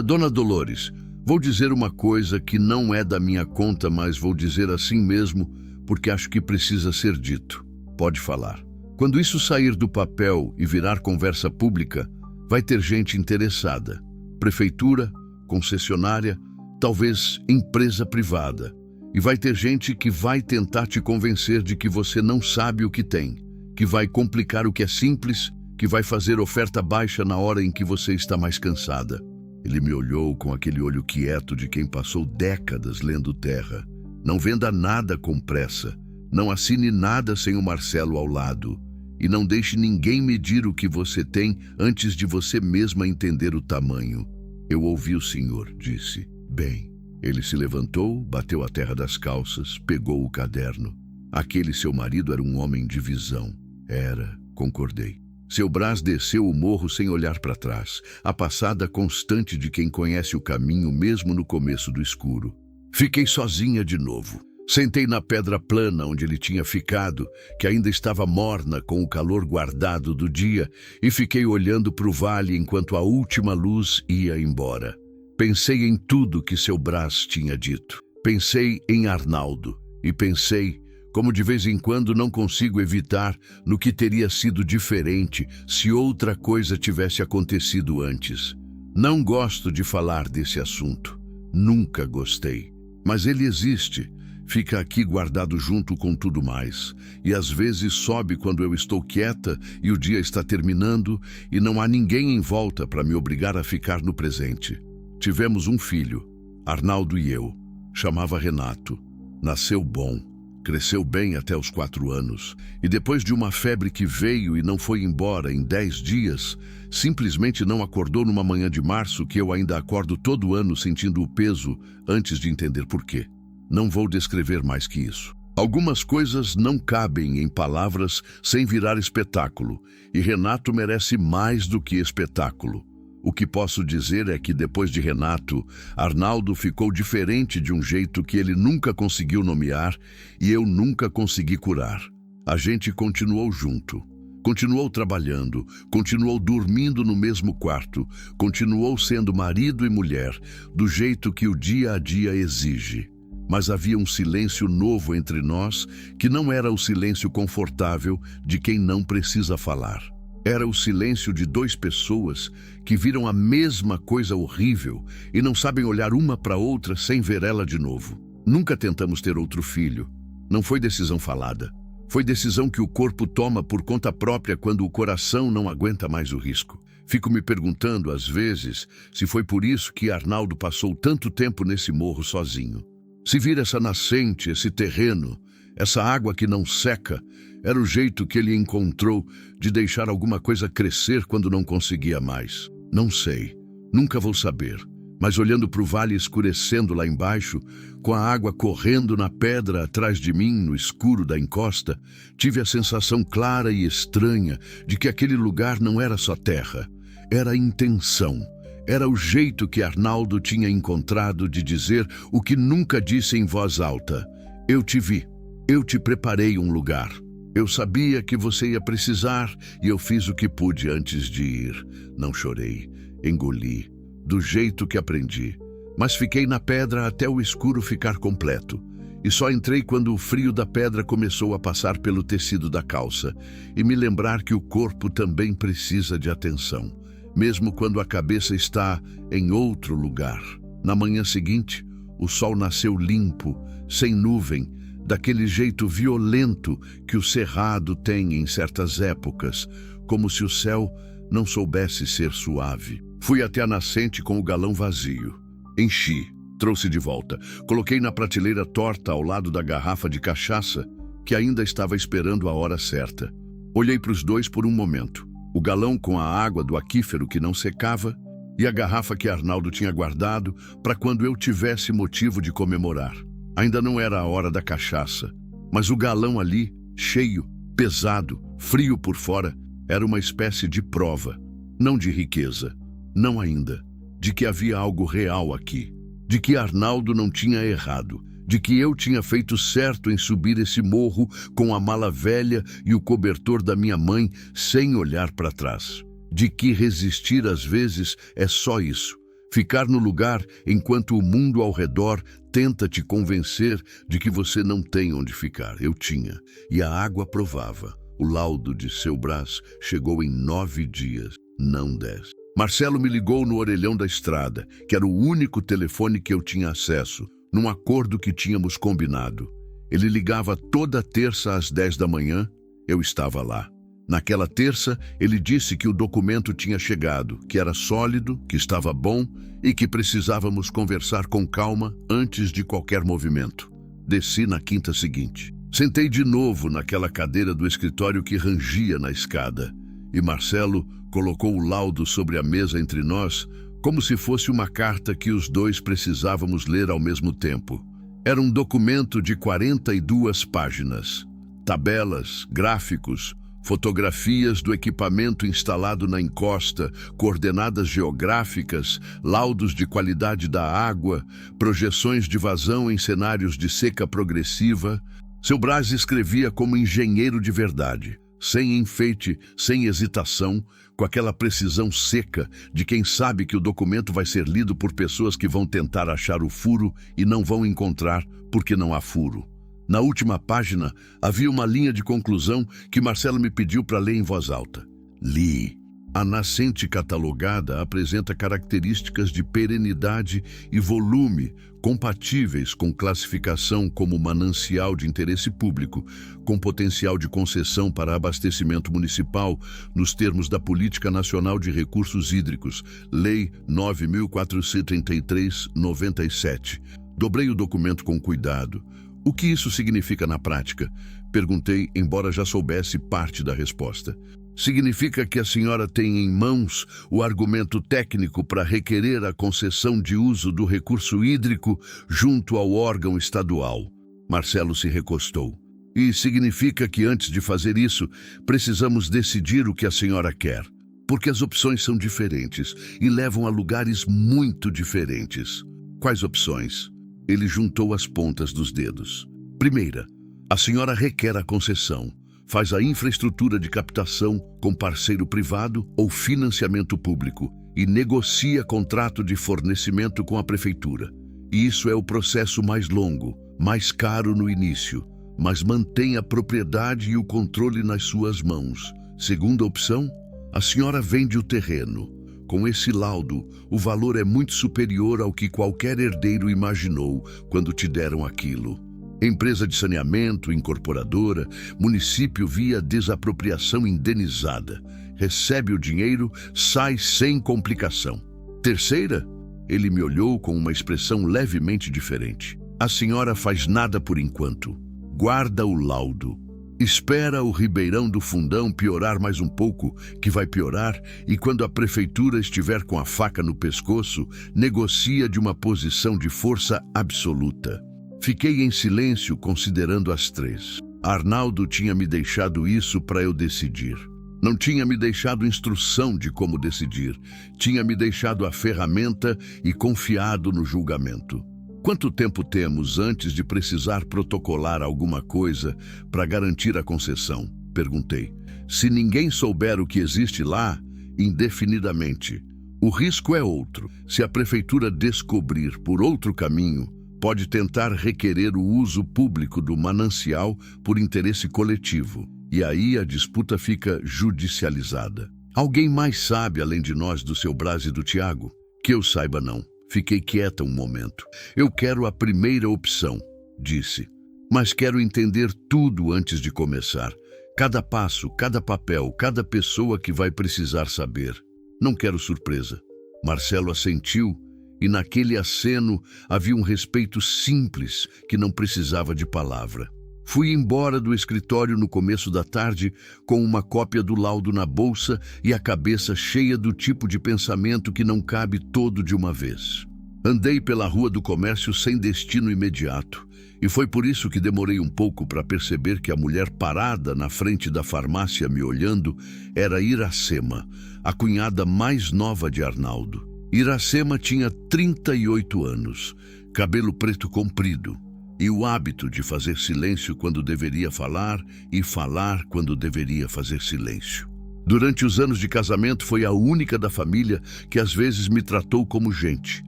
Dona Dolores, vou dizer uma coisa que não é da minha conta, mas vou dizer assim mesmo, porque acho que precisa ser dito. Pode falar. Quando isso sair do papel e virar conversa pública, vai ter gente interessada. Prefeitura, concessionária, talvez empresa privada. E vai ter gente que vai tentar te convencer de que você não sabe o que tem, que vai complicar o que é simples, que vai fazer oferta baixa na hora em que você está mais cansada. Ele me olhou com aquele olho quieto de quem passou décadas lendo terra. Não venda nada com pressa. Não assine nada sem o Marcelo ao lado. E não deixe ninguém medir o que você tem antes de você mesma entender o tamanho. Eu ouvi o senhor, disse. Bem. Ele se levantou, bateu a terra das calças, pegou o caderno. Aquele seu marido era um homem de visão. Era, concordei. Seu Brás desceu o morro sem olhar para trás, a passada constante de quem conhece o caminho mesmo no começo do escuro. Fiquei sozinha de novo. Sentei na pedra plana onde ele tinha ficado, que ainda estava morna com o calor guardado do dia, e fiquei olhando para o vale enquanto a última luz ia embora. Pensei em tudo que seu Brás tinha dito. Pensei em Arnaldo. E pensei, como de vez em quando não consigo evitar, no que teria sido diferente se outra coisa tivesse acontecido antes. Não gosto de falar desse assunto. Nunca gostei. Mas ele existe. Fica aqui guardado junto com tudo mais. E às vezes sobe quando eu estou quieta e o dia está terminando e não há ninguém em volta para me obrigar a ficar no presente. Tivemos um filho, Arnaldo e eu. Chamava Renato. Nasceu bom. Cresceu bem até os 4 anos. E depois de uma febre que veio e não foi embora em 10 dias, simplesmente não acordou numa manhã de março que eu ainda acordo todo ano sentindo o peso antes de entender por quê. Não vou descrever mais que isso. Algumas coisas não cabem em palavras sem virar espetáculo. E Renato merece mais do que espetáculo. O que posso dizer é que depois de Renato, Arnaldo ficou diferente de um jeito que ele nunca conseguiu nomear e eu nunca consegui curar. A gente continuou junto, continuou trabalhando, continuou dormindo no mesmo quarto, continuou sendo marido e mulher, do jeito que o dia a dia exige. Mas havia um silêncio novo entre nós que não era o silêncio confortável de quem não precisa falar. Era o silêncio de 2 pessoas que viram a mesma coisa horrível e não sabem olhar uma para outra sem ver ela de novo. Nunca tentamos ter outro filho. Não foi decisão falada. Foi decisão que o corpo toma por conta própria quando o coração não aguenta mais o risco. Fico me perguntando, às vezes, se foi por isso que Arnaldo passou tanto tempo nesse morro sozinho. Se vir essa nascente, esse terreno, essa água que não seca, era o jeito que ele encontrou de deixar alguma coisa crescer quando não conseguia mais. Não sei, nunca vou saber. Mas olhando para o vale escurecendo lá embaixo, com a água correndo na pedra atrás de mim, no escuro da encosta, tive a sensação clara e estranha de que aquele lugar não era só terra, era intenção. Era o jeito que Arnaldo tinha encontrado de dizer o que nunca disse em voz alta. Eu te vi, eu te preparei um lugar. Eu sabia que você ia precisar e eu fiz o que pude antes de ir. Não chorei, engoli, do jeito que aprendi. mas fiquei na pedra até o escuro ficar completo. E só entrei quando o frio da pedra começou a passar pelo tecido da calça e me lembrar que o corpo também precisa de atenção, mesmo quando a cabeça está em outro lugar. Na manhã seguinte, o sol nasceu limpo, sem nuvem, daquele jeito violento que o cerrado tem em certas épocas, como se o céu não soubesse ser suave. Fui até a nascente com o galão vazio. Enchi, trouxe de volta, coloquei na prateleira torta ao lado da garrafa de cachaça, que ainda estava esperando a hora certa. Olhei para os dois por um momento, o galão com a água do aquífero que não secava e a garrafa que Arnaldo tinha guardado para quando eu tivesse motivo de comemorar. Ainda não era a hora da cachaça, mas o galão ali, cheio, pesado, frio por fora, era uma espécie de prova, não de riqueza, não ainda, de que havia algo real aqui, de que Arnaldo não tinha errado, de que eu tinha feito certo em subir esse morro com a mala velha e o cobertor da minha mãe sem olhar para trás, de que resistir às vezes é só isso, ficar no lugar enquanto o mundo ao redor tenta te convencer de que você não tem onde ficar. Eu tinha, e a água provava. O laudo de seu Brás chegou em 9 dias, não 10. Marcelo me ligou no orelhão da estrada, que era o único telefone que eu tinha acesso, num acordo que tínhamos combinado. Ele ligava toda terça às 10 da manhã, eu estava lá. Naquela terça, ele disse que o documento tinha chegado, que era sólido, que estava bom e que precisávamos conversar com calma antes de qualquer movimento. Desci na quinta seguinte. Sentei de novo naquela cadeira do escritório que rangia na escada, e Marcelo colocou o laudo sobre a mesa entre nós, como se fosse uma carta que os dois precisávamos ler ao mesmo tempo. Era um documento de 42 páginas, tabelas, gráficos, fotografias do equipamento instalado na encosta, coordenadas geográficas, laudos de qualidade da água, projeções de vazão em cenários de seca progressiva. Seu Brás escrevia como engenheiro de verdade, sem enfeite, sem hesitação, com aquela precisão seca de quem sabe que o documento vai ser lido por pessoas que vão tentar achar o furo e não vão encontrar porque não há furo. Na última página, havia uma linha de conclusão que Marcelo me pediu para ler em voz alta. Li. A nascente catalogada apresenta características de perenidade e volume compatíveis com classificação como manancial de interesse público, com potencial de concessão para abastecimento municipal nos termos da Política Nacional de Recursos Hídricos, Lei 9.433/97. Dobrei o documento com cuidado. O que isso significa na prática? Perguntei, embora já soubesse parte da resposta. Significa que a senhora tem em mãos o argumento técnico para requerer a concessão de uso do recurso hídrico junto ao órgão estadual. Marcelo se recostou. E significa que antes de fazer isso, precisamos decidir o que a senhora quer. Porque as opções são diferentes e levam a lugares muito diferentes. Quais opções? Ele juntou as pontas dos dedos. Primeira, a senhora requer a concessão. Faz a infraestrutura de captação com parceiro privado ou financiamento público e negocia contrato de fornecimento com a prefeitura. E isso é o processo mais longo, mais caro no início, mas mantém a propriedade e o controle nas suas mãos. Segunda opção, a senhora vende o terreno. Com esse laudo, o valor é muito superior ao que qualquer herdeiro imaginou quando te deram aquilo. Empresa de saneamento, incorporadora, município via desapropriação indenizada. Recebe o dinheiro, sai sem complicação. Terceira, ele me olhou com uma expressão levemente diferente. A senhora faz nada por enquanto. Guarda o laudo. Espera o Ribeirão do Fundão piorar mais um pouco, que vai piorar, e quando a prefeitura estiver com a faca no pescoço, negocia de uma posição de força absoluta. Fiquei em silêncio considerando as três. Arnaldo tinha me deixado isso para eu decidir. Não tinha me deixado instrução de como decidir. Tinha me deixado a ferramenta e confiado no julgamento. Quanto tempo temos antes de precisar protocolar alguma coisa para garantir a concessão? Perguntei. Se ninguém souber o que existe lá, indefinidamente. O risco é outro. Se a prefeitura descobrir por outro caminho, pode tentar requerer o uso público do manancial por interesse coletivo. E aí a disputa fica judicializada. Alguém mais sabe, além de nós, do seu Brás e do Tiago? Que eu saiba, não. Fiquei quieta um momento. Eu quero a primeira opção, disse. Mas quero entender tudo antes de começar. Cada passo, cada papel, cada pessoa que vai precisar saber. Não quero surpresa. Marcelo assentiu, e naquele aceno havia um respeito simples que não precisava de palavra. Fui embora do escritório no começo da tarde com uma cópia do laudo na bolsa e a cabeça cheia do tipo de pensamento que não cabe todo de uma vez. Andei pela Rua do Comércio sem destino imediato, e foi por isso que demorei um pouco para perceber que a mulher parada na frente da farmácia me olhando era Iracema, a cunhada mais nova de Arnaldo. Iracema tinha 38 anos, cabelo preto comprido, e o hábito de fazer silêncio quando deveria falar e falar quando deveria fazer silêncio. Durante os anos de casamento foi a única da família que às vezes me tratou como gente,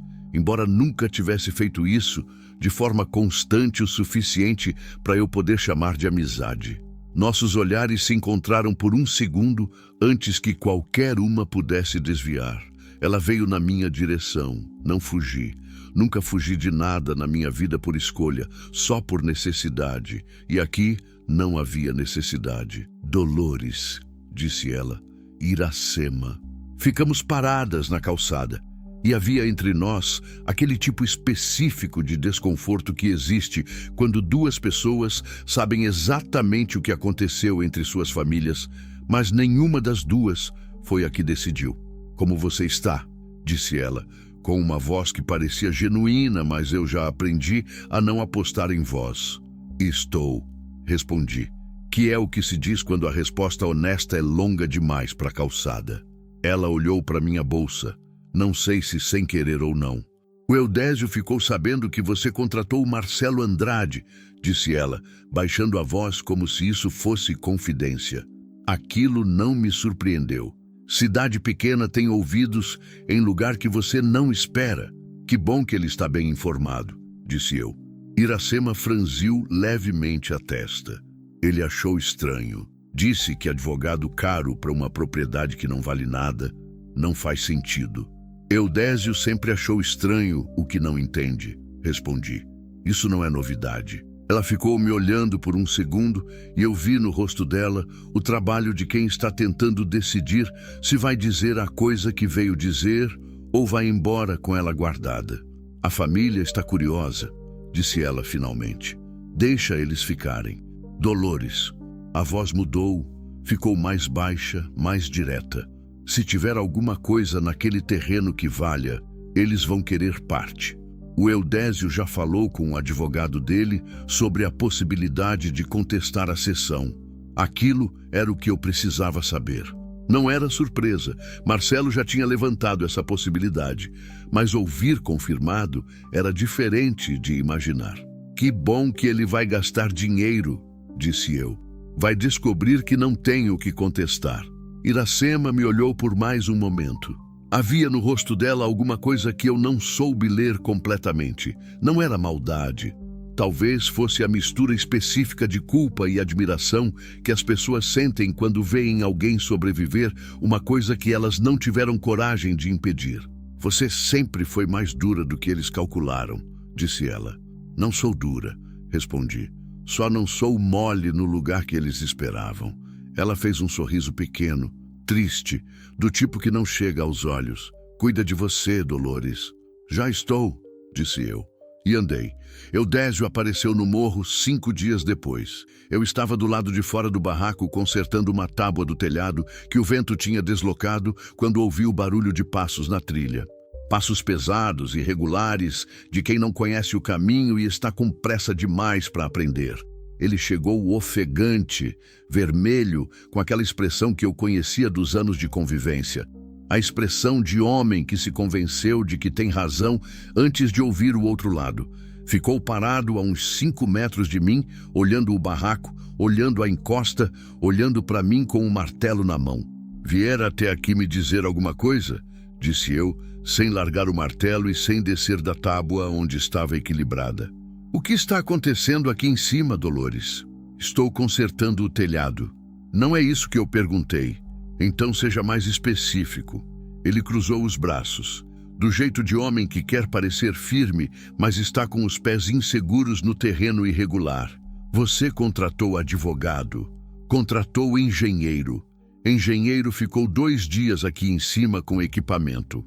embora nunca tivesse feito isso de forma constante o suficiente para eu poder chamar de amizade. Nossos olhares se encontraram por um segundo antes que qualquer uma pudesse desviar. Ela veio na minha direção, não fugi. Nunca fugi de nada na minha vida por escolha, só por necessidade. E aqui não havia necessidade. Dolores, disse ela. Iracema. Ficamos paradas na calçada. E havia entre nós aquele tipo específico de desconforto que existe quando duas pessoas sabem exatamente o que aconteceu entre suas famílias, mas nenhuma das duas foi a que decidiu. Como você está? Disse ela, com uma voz que parecia genuína, mas eu já aprendi a não apostar em voz. Estou, respondi, que é o que se diz quando a resposta honesta é longa demais para a calçada. Ela olhou para minha bolsa. Não sei se sem querer ou não. O Eudésio ficou sabendo que você contratou o Marcelo Andrade, disse ela, baixando a voz como se isso fosse confidência. Aquilo não me surpreendeu. Cidade pequena tem ouvidos em lugar que você não espera. Que bom que ele está bem informado, disse eu. Iracema franziu levemente a testa. Ele achou estranho. Disse que advogado caro para uma propriedade que não vale nada não faz sentido. Eudésio sempre achou estranho o que não entende, respondi. Isso não é novidade. Ela ficou me olhando por um segundo e eu vi no rosto dela o trabalho de quem está tentando decidir se vai dizer a coisa que veio dizer ou vai embora com ela guardada. A família está curiosa, disse ela finalmente. Deixa eles ficarem. Dolores. A voz mudou, ficou mais baixa, mais direta. Se tiver alguma coisa naquele terreno que valha, eles vão querer parte. O Eudésio já falou com o advogado dele sobre a possibilidade de contestar a cessão. Aquilo era o que eu precisava saber. Não era surpresa, Marcelo já tinha levantado essa possibilidade, mas ouvir confirmado era diferente de imaginar. Que bom que ele vai gastar dinheiro, disse eu. Vai descobrir que não tem o que contestar. Iracema me olhou por mais um momento. Havia no rosto dela alguma coisa que eu não soube ler completamente. Não era maldade. Talvez fosse a mistura específica de culpa e admiração que as pessoas sentem quando veem alguém sobreviver uma coisa que elas não tiveram coragem de impedir. Você sempre foi mais dura do que eles calcularam, disse ela. Não sou dura, respondi. Só não sou mole no lugar que eles esperavam. Ela fez um sorriso pequeno, triste, do tipo que não chega aos olhos. Cuida de você, Dolores. Já estou, disse eu. E andei. Eudésio apareceu no morro 5 dias depois. Eu estava do lado de fora do barraco consertando uma tábua do telhado que o vento tinha deslocado quando ouvi o barulho de passos na trilha. Passos pesados, irregulares, de quem não conhece o caminho e está com pressa demais para aprender. Ele chegou ofegante, vermelho, com aquela expressão que eu conhecia dos anos de convivência. A expressão de homem que se convenceu de que tem razão antes de ouvir o outro lado. Ficou parado a uns 5 metros de mim, olhando o barraco, olhando a encosta, olhando para mim com um martelo na mão. Viera até aqui me dizer alguma coisa? disse eu, sem largar o martelo e sem descer da tábua onde estava equilibrada. O que está acontecendo aqui em cima, Dolores? Estou consertando o telhado. Não é isso que eu perguntei. Então seja mais específico. Ele cruzou os braços, do jeito de homem que quer parecer firme, mas está com os pés inseguros no terreno irregular. Você contratou advogado, contratou engenheiro. Engenheiro ficou 2 dias aqui em cima com equipamento.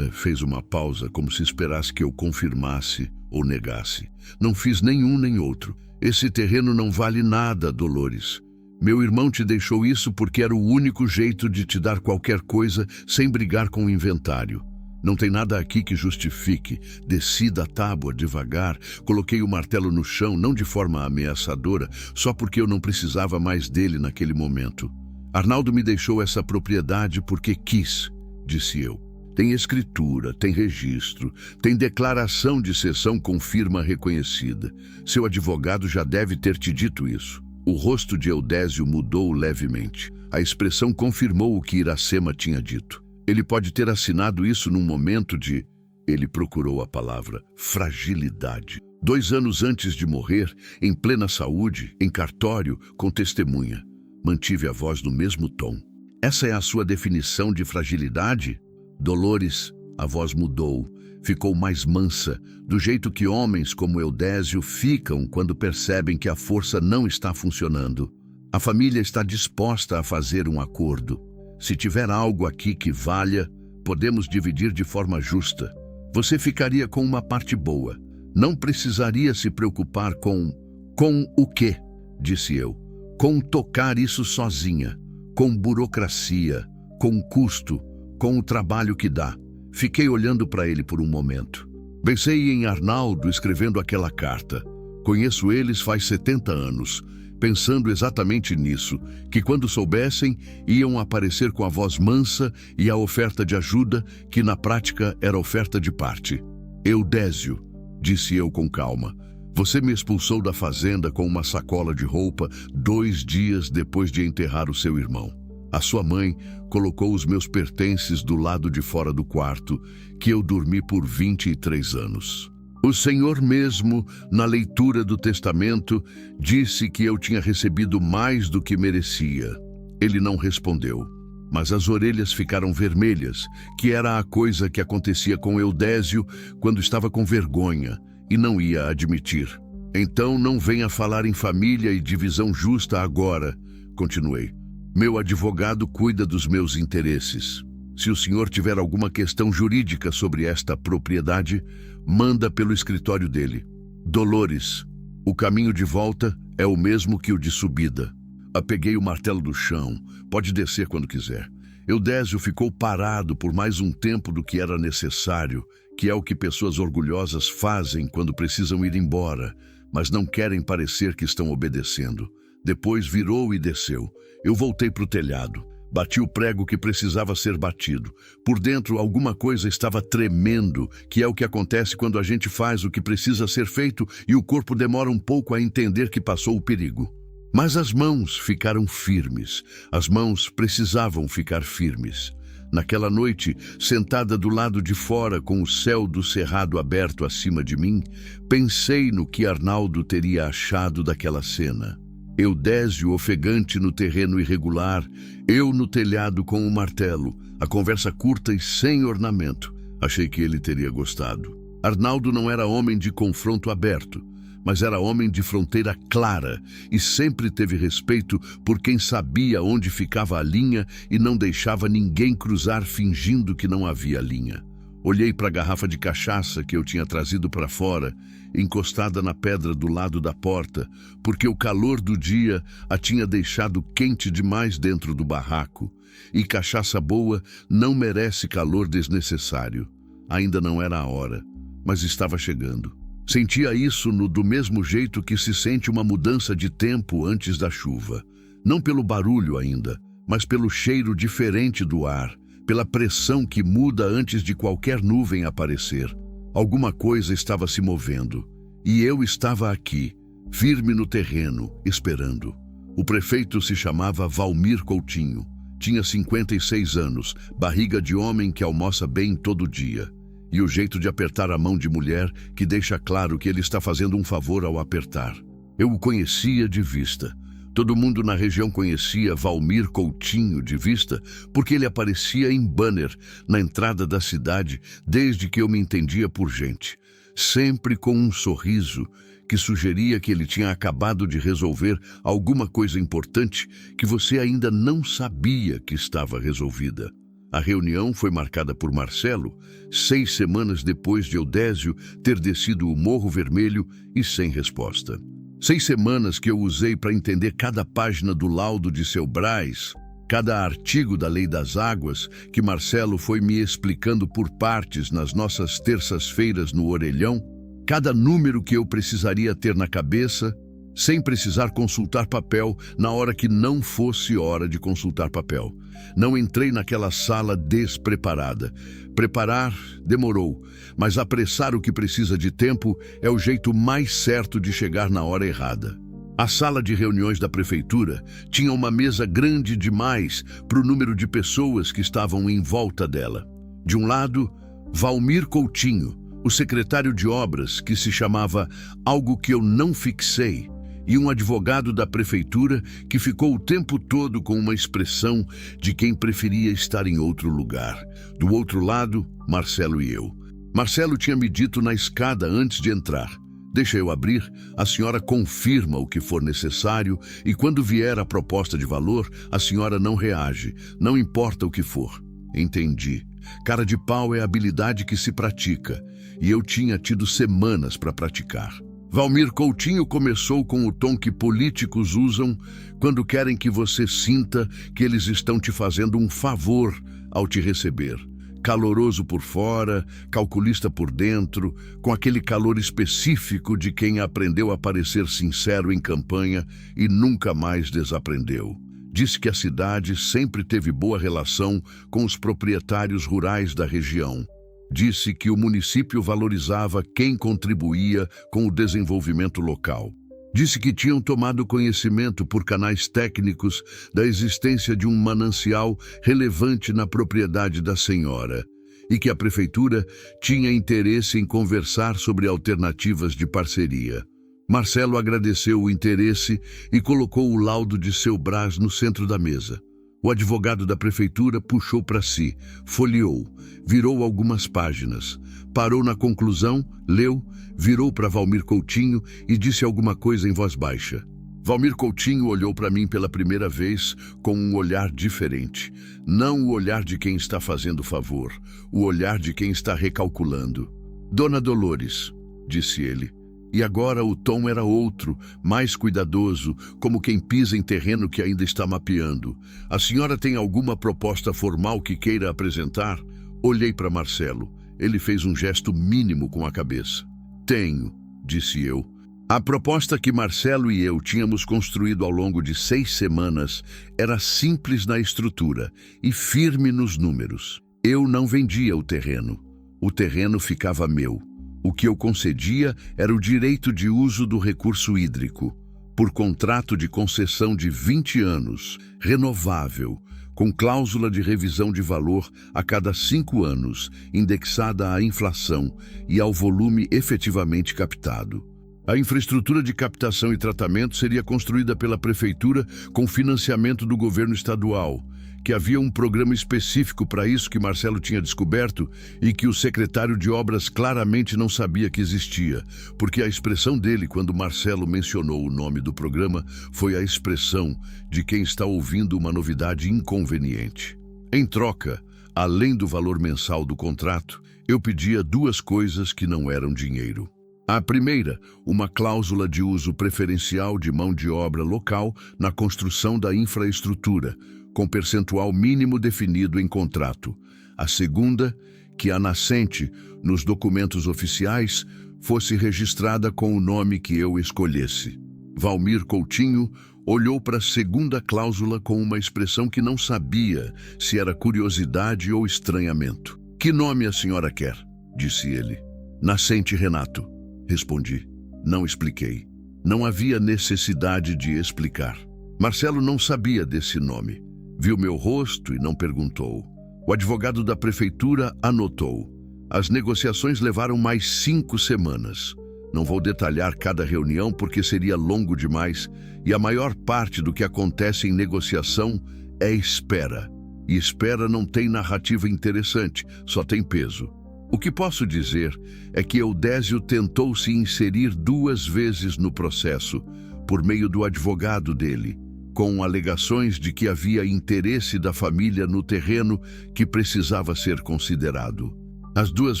Fez uma pausa, como se esperasse que eu confirmasse ou negasse. Não fiz nenhum nem outro. Esse terreno não vale nada, Dolores. Meu irmão te deixou isso porque era o único jeito de te dar qualquer coisa sem brigar com o inventário. Não tem nada aqui que justifique. Desci da tábua devagar, coloquei o martelo no chão, não de forma ameaçadora, só porque eu não precisava mais dele naquele momento. Arnaldo me deixou essa propriedade porque quis, disse eu. Tem escritura, tem registro, tem declaração de cessão com firma reconhecida. Seu advogado já deve ter te dito isso. O rosto de Eudésio mudou levemente. A expressão confirmou o que Iracema tinha dito. Ele pode ter assinado isso num momento de... Ele procurou a palavra fragilidade. 2 anos antes de morrer, em plena saúde, em cartório, com testemunha. Mantive a voz no mesmo tom. Essa é a sua definição de fragilidade? Dolores, a voz mudou. Ficou mais mansa, do jeito que homens como Eudésio ficam quando percebem que a força não está funcionando. A família está disposta a fazer um acordo. Se tiver algo aqui que valha, podemos dividir de forma justa. Você ficaria com uma parte boa. Não precisaria se preocupar com... Com o quê? Disse eu. Com tocar isso sozinha. Com burocracia. Com custo. Com o trabalho que dá. Fiquei olhando para ele por um momento. Pensei em Arnaldo escrevendo aquela carta. Conheço eles faz 70 anos. Pensando exatamente nisso, que quando soubessem, iam aparecer com a voz mansa e a oferta de ajuda, que na prática era oferta de parte. Eudésio, disse eu com calma, você me expulsou da fazenda com uma sacola de roupa 2 dias depois de enterrar o seu irmão. A sua mãe colocou os meus pertences do lado de fora do quarto, que eu dormi por 23 anos. O Senhor mesmo, na leitura do testamento, disse que eu tinha recebido mais do que merecia. Ele não respondeu, mas as orelhas ficaram vermelhas, que era a coisa que acontecia com Eudésio quando estava com vergonha e não ia admitir. Então não venha falar em família e divisão justa agora, continuei. Meu advogado cuida dos meus interesses. Se o senhor tiver alguma questão jurídica sobre esta propriedade, manda pelo escritório dele. Dolores, o caminho de volta é o mesmo que o de subida. Apeguei o martelo do chão. Pode descer quando quiser. Eudésio ficou parado por mais um tempo do que era necessário, que é o que pessoas orgulhosas fazem quando precisam ir embora, mas não querem parecer que estão obedecendo. Depois virou e desceu. Eu voltei para o telhado. Bati o prego que precisava ser batido. Por dentro, alguma coisa estava tremendo, que é o que acontece quando a gente faz o que precisa ser feito e o corpo demora um pouco a entender que passou o perigo. Mas as mãos ficaram firmes. As mãos precisavam ficar firmes. Naquela noite, sentada do lado de fora com o céu do cerrado aberto acima de mim, pensei no que Arnaldo teria achado daquela cena. Eudésio ofegante no terreno irregular, eu no telhado com o martelo, a conversa curta e sem ornamento. Achei que ele teria gostado. Arnaldo não era homem de confronto aberto, mas era homem de fronteira clara e sempre teve respeito por quem sabia onde ficava a linha e não deixava ninguém cruzar fingindo que não havia linha. Olhei para a garrafa de cachaça que eu tinha trazido para fora, encostada na pedra do lado da porta, porque o calor do dia a tinha deixado quente demais dentro do barraco, e cachaça boa não merece calor desnecessário. Ainda não era a hora, mas estava chegando. Sentia isso do mesmo jeito que se sente uma mudança de tempo antes da chuva. Não pelo barulho ainda, mas pelo cheiro diferente do ar, pela pressão que muda antes de qualquer nuvem aparecer. Alguma coisa estava se movendo, e eu estava aqui, firme no terreno, esperando. O prefeito se chamava Valmir Coutinho. Tinha 56 anos, barriga de homem que almoça bem todo dia. E o jeito de apertar a mão de mulher que deixa claro que ele está fazendo um favor ao apertar. Eu o conhecia de vista. Todo mundo na região conhecia Valmir Coutinho de vista porque ele aparecia em banner na entrada da cidade desde que eu me entendia por gente. Sempre com um sorriso que sugeria que ele tinha acabado de resolver alguma coisa importante que você ainda não sabia que estava resolvida. A reunião foi marcada por Marcelo 6 semanas depois de Eudésio ter descido o Morro Vermelho e sem resposta. 6 semanas que eu usei para entender cada página do laudo de seu Brás, cada artigo da Lei das Águas que Marcelo foi me explicando por partes nas nossas terças-feiras no orelhão, cada número que eu precisaria ter na cabeça, sem precisar consultar papel na hora que não fosse hora de consultar papel. Não entrei naquela sala despreparada. Preparar demorou, mas apressar o que precisa de tempo é o jeito mais certo de chegar na hora errada. A sala de reuniões da prefeitura tinha uma mesa grande demais para o número de pessoas que estavam em volta dela. De um lado, Valmir Coutinho, o secretário de obras, que se chamava Algo que eu não fixei, e um advogado da prefeitura que ficou o tempo todo com uma expressão de quem preferia estar em outro lugar. Do outro lado, Marcelo e eu. Marcelo tinha me dito na escada antes de entrar: "Deixa eu abrir, a senhora confirma o que for necessário e quando vier a proposta de valor, a senhora não reage, não importa o que for." Entendi. Cara de pau é habilidade que se pratica, e eu tinha tido semanas para praticar. Valmir Coutinho começou com o tom que políticos usam quando querem que você sinta que eles estão te fazendo um favor ao te receber. Caloroso por fora, calculista por dentro, com aquele calor específico de quem aprendeu a parecer sincero em campanha e nunca mais desaprendeu. Disse que a cidade sempre teve boa relação com os proprietários rurais da região. Disse que o município valorizava quem contribuía com o desenvolvimento local. Disse que tinham tomado conhecimento por canais técnicos da existência de um manancial relevante na propriedade da senhora e que a prefeitura tinha interesse em conversar sobre alternativas de parceria. Marcelo agradeceu o interesse e colocou o laudo de seu Brás no centro da mesa. O advogado da prefeitura puxou para si, folheou, virou algumas páginas, parou na conclusão, leu, virou para Valmir Coutinho e disse alguma coisa em voz baixa. Valmir Coutinho olhou para mim pela primeira vez com um olhar diferente. Não o olhar de quem está fazendo favor, o olhar de quem está recalculando. "Dona Dolores", disse ele. E agora o tom era outro, mais cuidadoso, como quem pisa em terreno que ainda está mapeando. "A senhora tem alguma proposta formal que queira apresentar?" Olhei para Marcelo. Ele fez um gesto mínimo com a cabeça. "Tenho", disse eu. A proposta que Marcelo e eu tínhamos construído ao longo de 6 semanas era simples na estrutura e firme nos números. Eu não vendia o terreno ficava meu. O que eu concedia era o direito de uso do recurso hídrico, por contrato de concessão de 20 anos, renovável, com cláusula de revisão de valor a cada 5 anos, indexada à inflação e ao volume efetivamente captado. A infraestrutura de captação e tratamento seria construída pela prefeitura com financiamento do governo estadual, que havia um programa específico para isso que Marcelo tinha descoberto e que o secretário de obras claramente não sabia que existia, porque a expressão dele quando Marcelo mencionou o nome do programa foi a expressão de quem está ouvindo uma novidade inconveniente. Em troca, além do valor mensal do contrato, eu pedia 2 coisas que não eram dinheiro. A primeira, uma cláusula de uso preferencial de mão de obra local na construção da infraestrutura, com percentual mínimo definido em contrato. A segunda, que a nascente, nos documentos oficiais, fosse registrada com o nome que eu escolhesse. Valmir Coutinho olhou para a segunda cláusula com uma expressão que não sabia se era curiosidade ou estranhamento. "Que nome a senhora quer?", disse ele. "Nascente Renato", respondi. Não expliquei. Não havia necessidade de explicar. Marcelo não sabia desse nome. Viu meu rosto e não perguntou. O advogado da prefeitura anotou. As negociações levaram mais 5 semanas. Não vou detalhar cada reunião porque seria longo demais, e a maior parte do que acontece em negociação é espera. E espera não tem narrativa interessante, só tem peso. O que posso dizer é que Eudésio tentou se inserir 2 vezes no processo, por meio do advogado dele, com alegações de que havia interesse da família no terreno que precisava ser considerado. As 2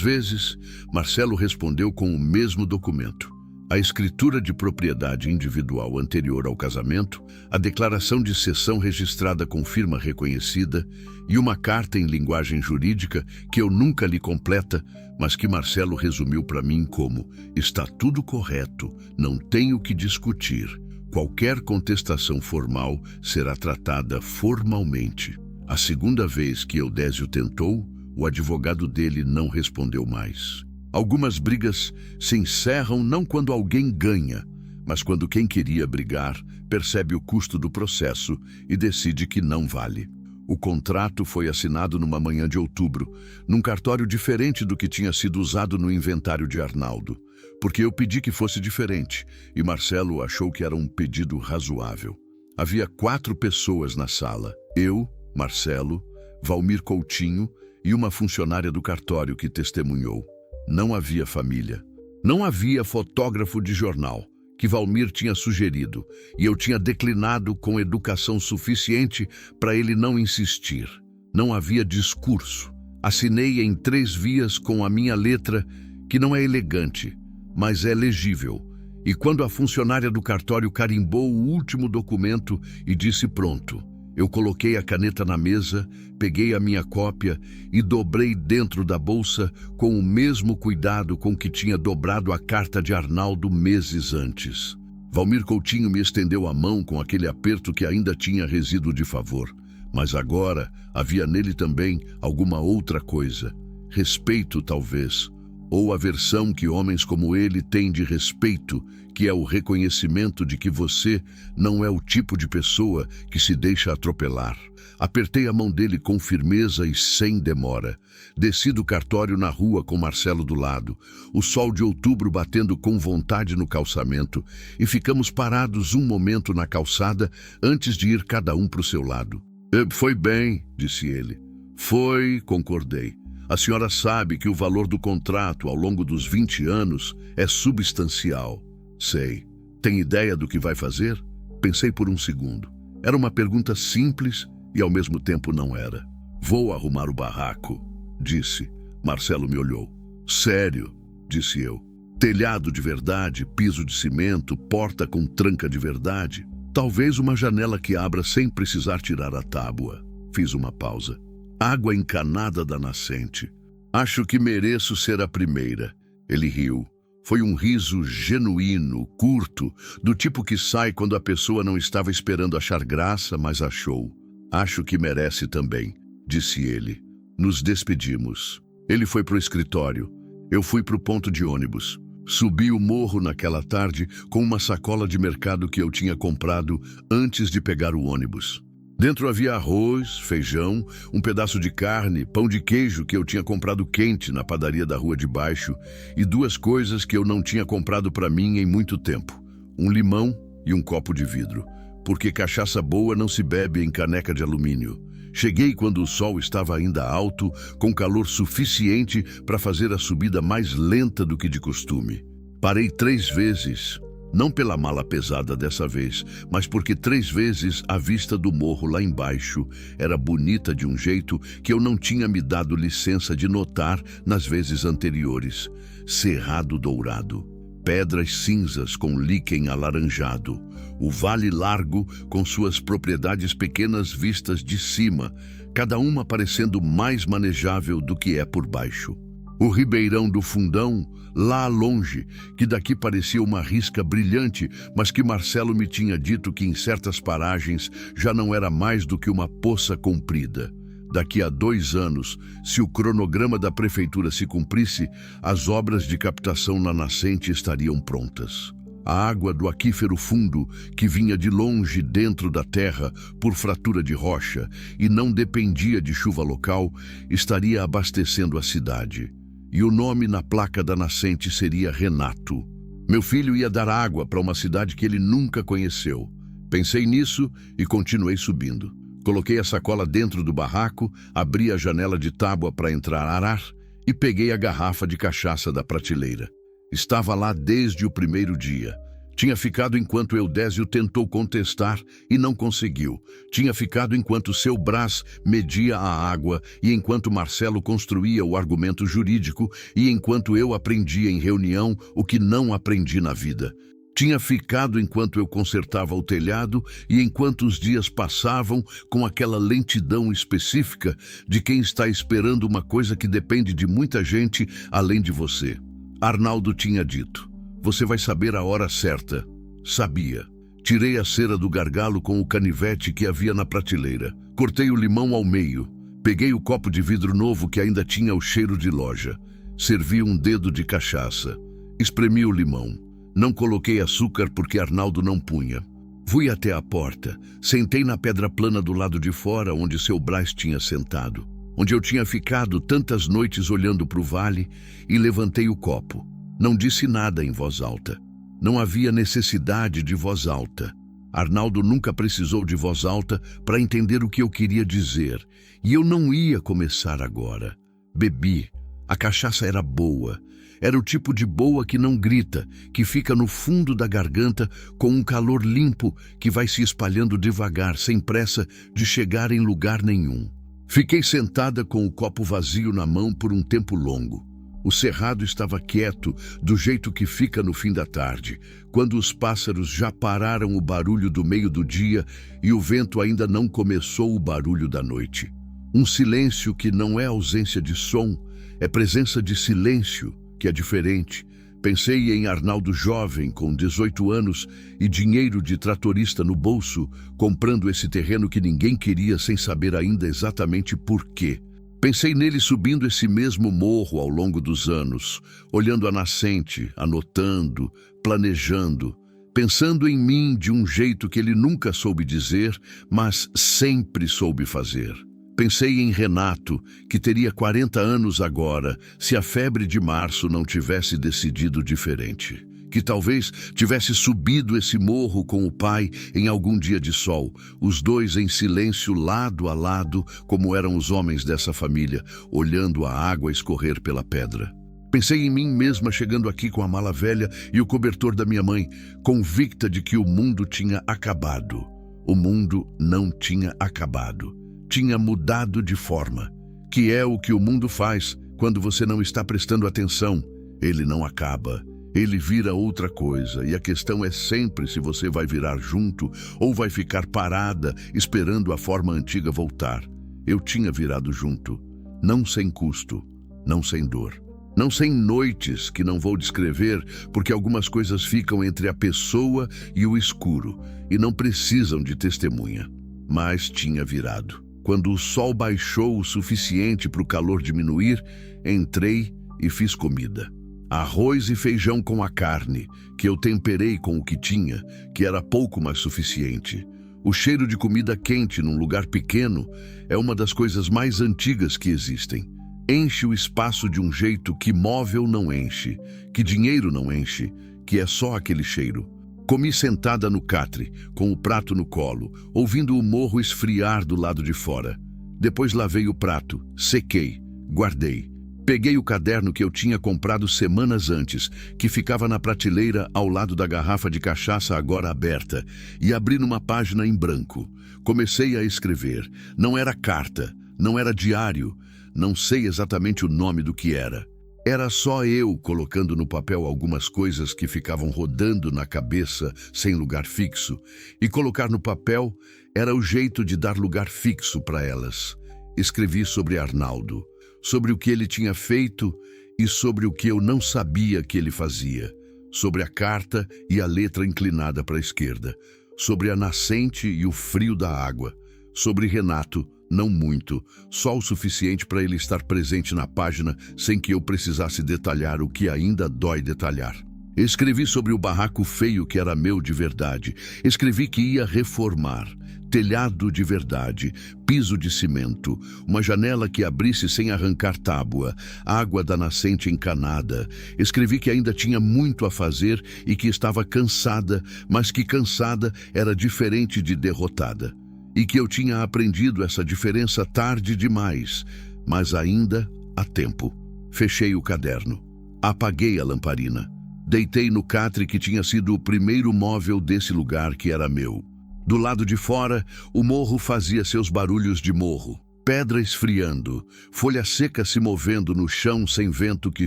vezes, Marcelo respondeu com o mesmo documento: a escritura de propriedade individual anterior ao casamento, a declaração de cessão registrada com firma reconhecida e uma carta em linguagem jurídica que eu nunca li completa, mas que Marcelo resumiu para mim como: está tudo correto, não tenho o que discutir. Qualquer contestação formal será tratada formalmente. A segunda vez que Eudésio tentou, o advogado dele não respondeu mais. Algumas brigas se encerram não quando alguém ganha, mas quando quem queria brigar percebe o custo do processo e decide que não vale. O contrato foi assinado numa manhã de outubro, num cartório diferente do que tinha sido usado no inventário de Arnaldo, porque eu pedi que fosse diferente e Marcelo achou que era um pedido razoável. Havia 4 pessoas na sala: eu, Marcelo, Valmir Coutinho e uma funcionária do cartório que testemunhou. Não havia família. Não havia fotógrafo de jornal, que Valmir tinha sugerido, e eu tinha declinado com educação suficiente para ele não insistir. Não havia discurso. Assinei em 3 vias com a minha letra, que não é elegante, mas é legível. E quando a funcionária do cartório carimbou o último documento e disse pronto, eu coloquei a caneta na mesa, peguei a minha cópia e dobrei dentro da bolsa com o mesmo cuidado com que tinha dobrado a carta de Arnaldo meses antes. Valmir Coutinho me estendeu a mão com aquele aperto que ainda tinha resíduo de favor, mas agora havia nele também alguma outra coisa. Respeito, talvez, ou a versão que homens como ele têm de respeito, que é o reconhecimento de que você não é o tipo de pessoa que se deixa atropelar. Apertei a mão dele com firmeza e sem demora. Desci do cartório na rua com Marcelo do lado, o sol de outubro batendo com vontade no calçamento, e ficamos parados um momento na calçada antes de ir cada um para o seu lado. Foi bem, disse ele. Foi, concordei. A senhora sabe que o valor do contrato ao longo dos 20 anos é substancial. Sei. Tem ideia do que vai fazer? Pensei por um segundo. Era uma pergunta simples e ao mesmo tempo não era. Vou arrumar o barraco, disse. Marcelo me olhou. Sério, disse eu. Telhado de verdade, piso de cimento, porta com tranca de verdade. Talvez uma janela que abra sem precisar tirar a tábua. Fiz uma pausa. Água encanada da nascente. Acho que mereço ser a primeira. Ele riu. Foi um riso genuíno, curto, do tipo que sai quando a pessoa não estava esperando achar graça, mas achou. Acho que merece também, disse ele. Nos despedimos. Ele foi pro escritório. Eu fui pro ponto de ônibus. Subi o morro naquela tarde com uma sacola de mercado que eu tinha comprado antes de pegar o ônibus. Dentro havia arroz, feijão, um pedaço de carne, pão de queijo que eu tinha comprado quente na padaria da rua de baixo e 2 coisas que eu não tinha comprado para mim em muito tempo: um limão e um copo de vidro, porque cachaça boa não se bebe em caneca de alumínio. Cheguei quando o sol estava ainda alto, com calor suficiente para fazer a subida mais lenta do que de costume. Parei 3 vezes. Não pela mala pesada dessa vez, mas porque 3 vezes a vista do morro lá embaixo era bonita de um jeito que eu não tinha me dado licença de notar nas vezes anteriores. Cerrado Dourado, pedras cinzas com líquen alaranjado, o vale largo com suas propriedades pequenas vistas de cima, cada uma parecendo mais manejável do que é por baixo. O ribeirão do Fundão, lá longe, que daqui parecia uma risca brilhante, mas que Marcelo me tinha dito que em certas paragens já não era mais do que uma poça comprida. Daqui a 2 anos, se o cronograma da prefeitura se cumprisse, as obras de captação na nascente estariam prontas. A água do aquífero fundo, que vinha de longe dentro da terra por fratura de rocha e não dependia de chuva local, estaria abastecendo a cidade. E o nome na placa da nascente seria Renato. Meu filho ia dar água para uma cidade que ele nunca conheceu. Pensei nisso e continuei subindo. Coloquei a sacola dentro do barraco, abri a janela de tábua para entrar ar e peguei a garrafa de cachaça da prateleira. Estava lá desde o primeiro dia. Tinha ficado enquanto Eudésio tentou contestar e não conseguiu. Tinha ficado enquanto seu Brás media a água e enquanto Marcelo construía o argumento jurídico e enquanto eu aprendia em reunião o que não aprendi na vida. Tinha ficado enquanto eu consertava o telhado e enquanto os dias passavam com aquela lentidão específica de quem está esperando uma coisa que depende de muita gente além de você. Arnaldo tinha dito: "Você vai saber a hora certa." Sabia. Tirei a cera do gargalo com o canivete que havia na prateleira. Cortei o limão ao meio. Peguei o copo de vidro novo que ainda tinha o cheiro de loja. Servi um dedo de cachaça. Espremi o limão. Não coloquei açúcar porque Arnaldo não punha. Fui até a porta. Sentei na pedra plana do lado de fora, onde seu Brás tinha sentado. Onde eu tinha ficado tantas noites olhando para o vale, e levantei o copo. Não disse nada em voz alta. Não havia necessidade de voz alta. Arnaldo nunca precisou de voz alta para entender o que eu queria dizer, e eu não ia começar agora. Bebi. A cachaça era boa. Era o tipo de boa que não grita, que fica no fundo da garganta com um calor limpo que vai se espalhando devagar, sem pressa de chegar em lugar nenhum. Fiquei sentada com o copo vazio na mão por um tempo longo. O cerrado estava quieto, do jeito que fica no fim da tarde, quando os pássaros já pararam o barulho do meio do dia e o vento ainda não começou o barulho da noite. Um silêncio que não é ausência de som, é presença de silêncio, que é diferente. Pensei em Arnaldo jovem, com 18 anos e dinheiro de tratorista no bolso, comprando esse terreno que ninguém queria sem saber ainda exatamente por quê. Pensei nele subindo esse mesmo morro ao longo dos anos, olhando a nascente, anotando, planejando, pensando em mim de um jeito que ele nunca soube dizer, mas sempre soube fazer. Pensei em Renato, que teria 40 anos agora, se a febre de março não tivesse decidido diferente. Que talvez tivesse subido esse morro com o pai em algum dia de sol, os dois em silêncio lado a lado, como eram os homens dessa família, olhando a água escorrer pela pedra. Pensei em mim mesma chegando aqui com a mala velha e o cobertor da minha mãe, convicta de que o mundo tinha acabado. O mundo não tinha acabado. Tinha mudado de forma, que é o que o mundo faz quando você não está prestando atenção. Ele não acaba, ele vira outra coisa, e a questão é sempre se você vai virar junto ou vai ficar parada esperando a forma antiga voltar. Eu tinha virado junto, não sem custo, não sem dor, não sem noites que não vou descrever, porque algumas coisas ficam entre a pessoa e o escuro e não precisam de testemunha, mas tinha virado. Quando o sol baixou o suficiente para o calor diminuir, entrei e fiz comida. Arroz e feijão com a carne, que eu temperei com o que tinha, que era pouco mais suficiente. O cheiro de comida quente num lugar pequeno é uma das coisas mais antigas que existem. Enche o espaço de um jeito que móvel não enche, que dinheiro não enche, que é só aquele cheiro. Comi sentada no catre, com o prato no colo, ouvindo o morro esfriar do lado de fora. Depois lavei o prato, sequei, guardei. Peguei o caderno que eu tinha comprado semanas antes, que ficava na prateleira ao lado da garrafa de cachaça agora aberta, e abri numa página em branco. Comecei a escrever. Não era carta, não era diário, não sei exatamente o nome do que era. Era só eu colocando no papel algumas coisas que ficavam rodando na cabeça sem lugar fixo, e colocar no papel era o jeito de dar lugar fixo para elas. Escrevi sobre Arnaldo, sobre o que ele tinha feito e sobre o que eu não sabia que ele fazia, sobre a carta e a letra inclinada para a esquerda, sobre a nascente e o frio da água, sobre Renato, não muito, só o suficiente para ele estar presente na página sem que eu precisasse detalhar o que ainda dói detalhar. Escrevi sobre o barraco feio que era meu de verdade. Escrevi que ia reformar. Telhado de verdade, piso de cimento, uma janela que abrisse sem arrancar tábua, água da nascente encanada. Escrevi que ainda tinha muito a fazer e que estava cansada, mas que cansada era diferente de derrotada. E que eu tinha aprendido essa diferença tarde demais, mas ainda há tempo. Fechei o caderno. Apaguei a lamparina. Deitei no catre que tinha sido o primeiro móvel desse lugar que era meu. Do lado de fora, o morro fazia seus barulhos de morro. Pedra esfriando, folha seca se movendo no chão sem vento que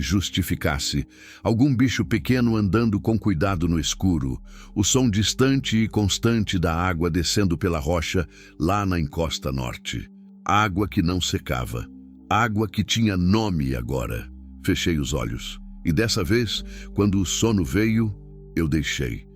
justificasse, algum bicho pequeno andando com cuidado no escuro, o som distante e constante da água descendo pela rocha lá na encosta norte. Água que não secava, água que tinha nome agora. Fechei os olhos, e dessa vez, quando o sono veio, eu deixei.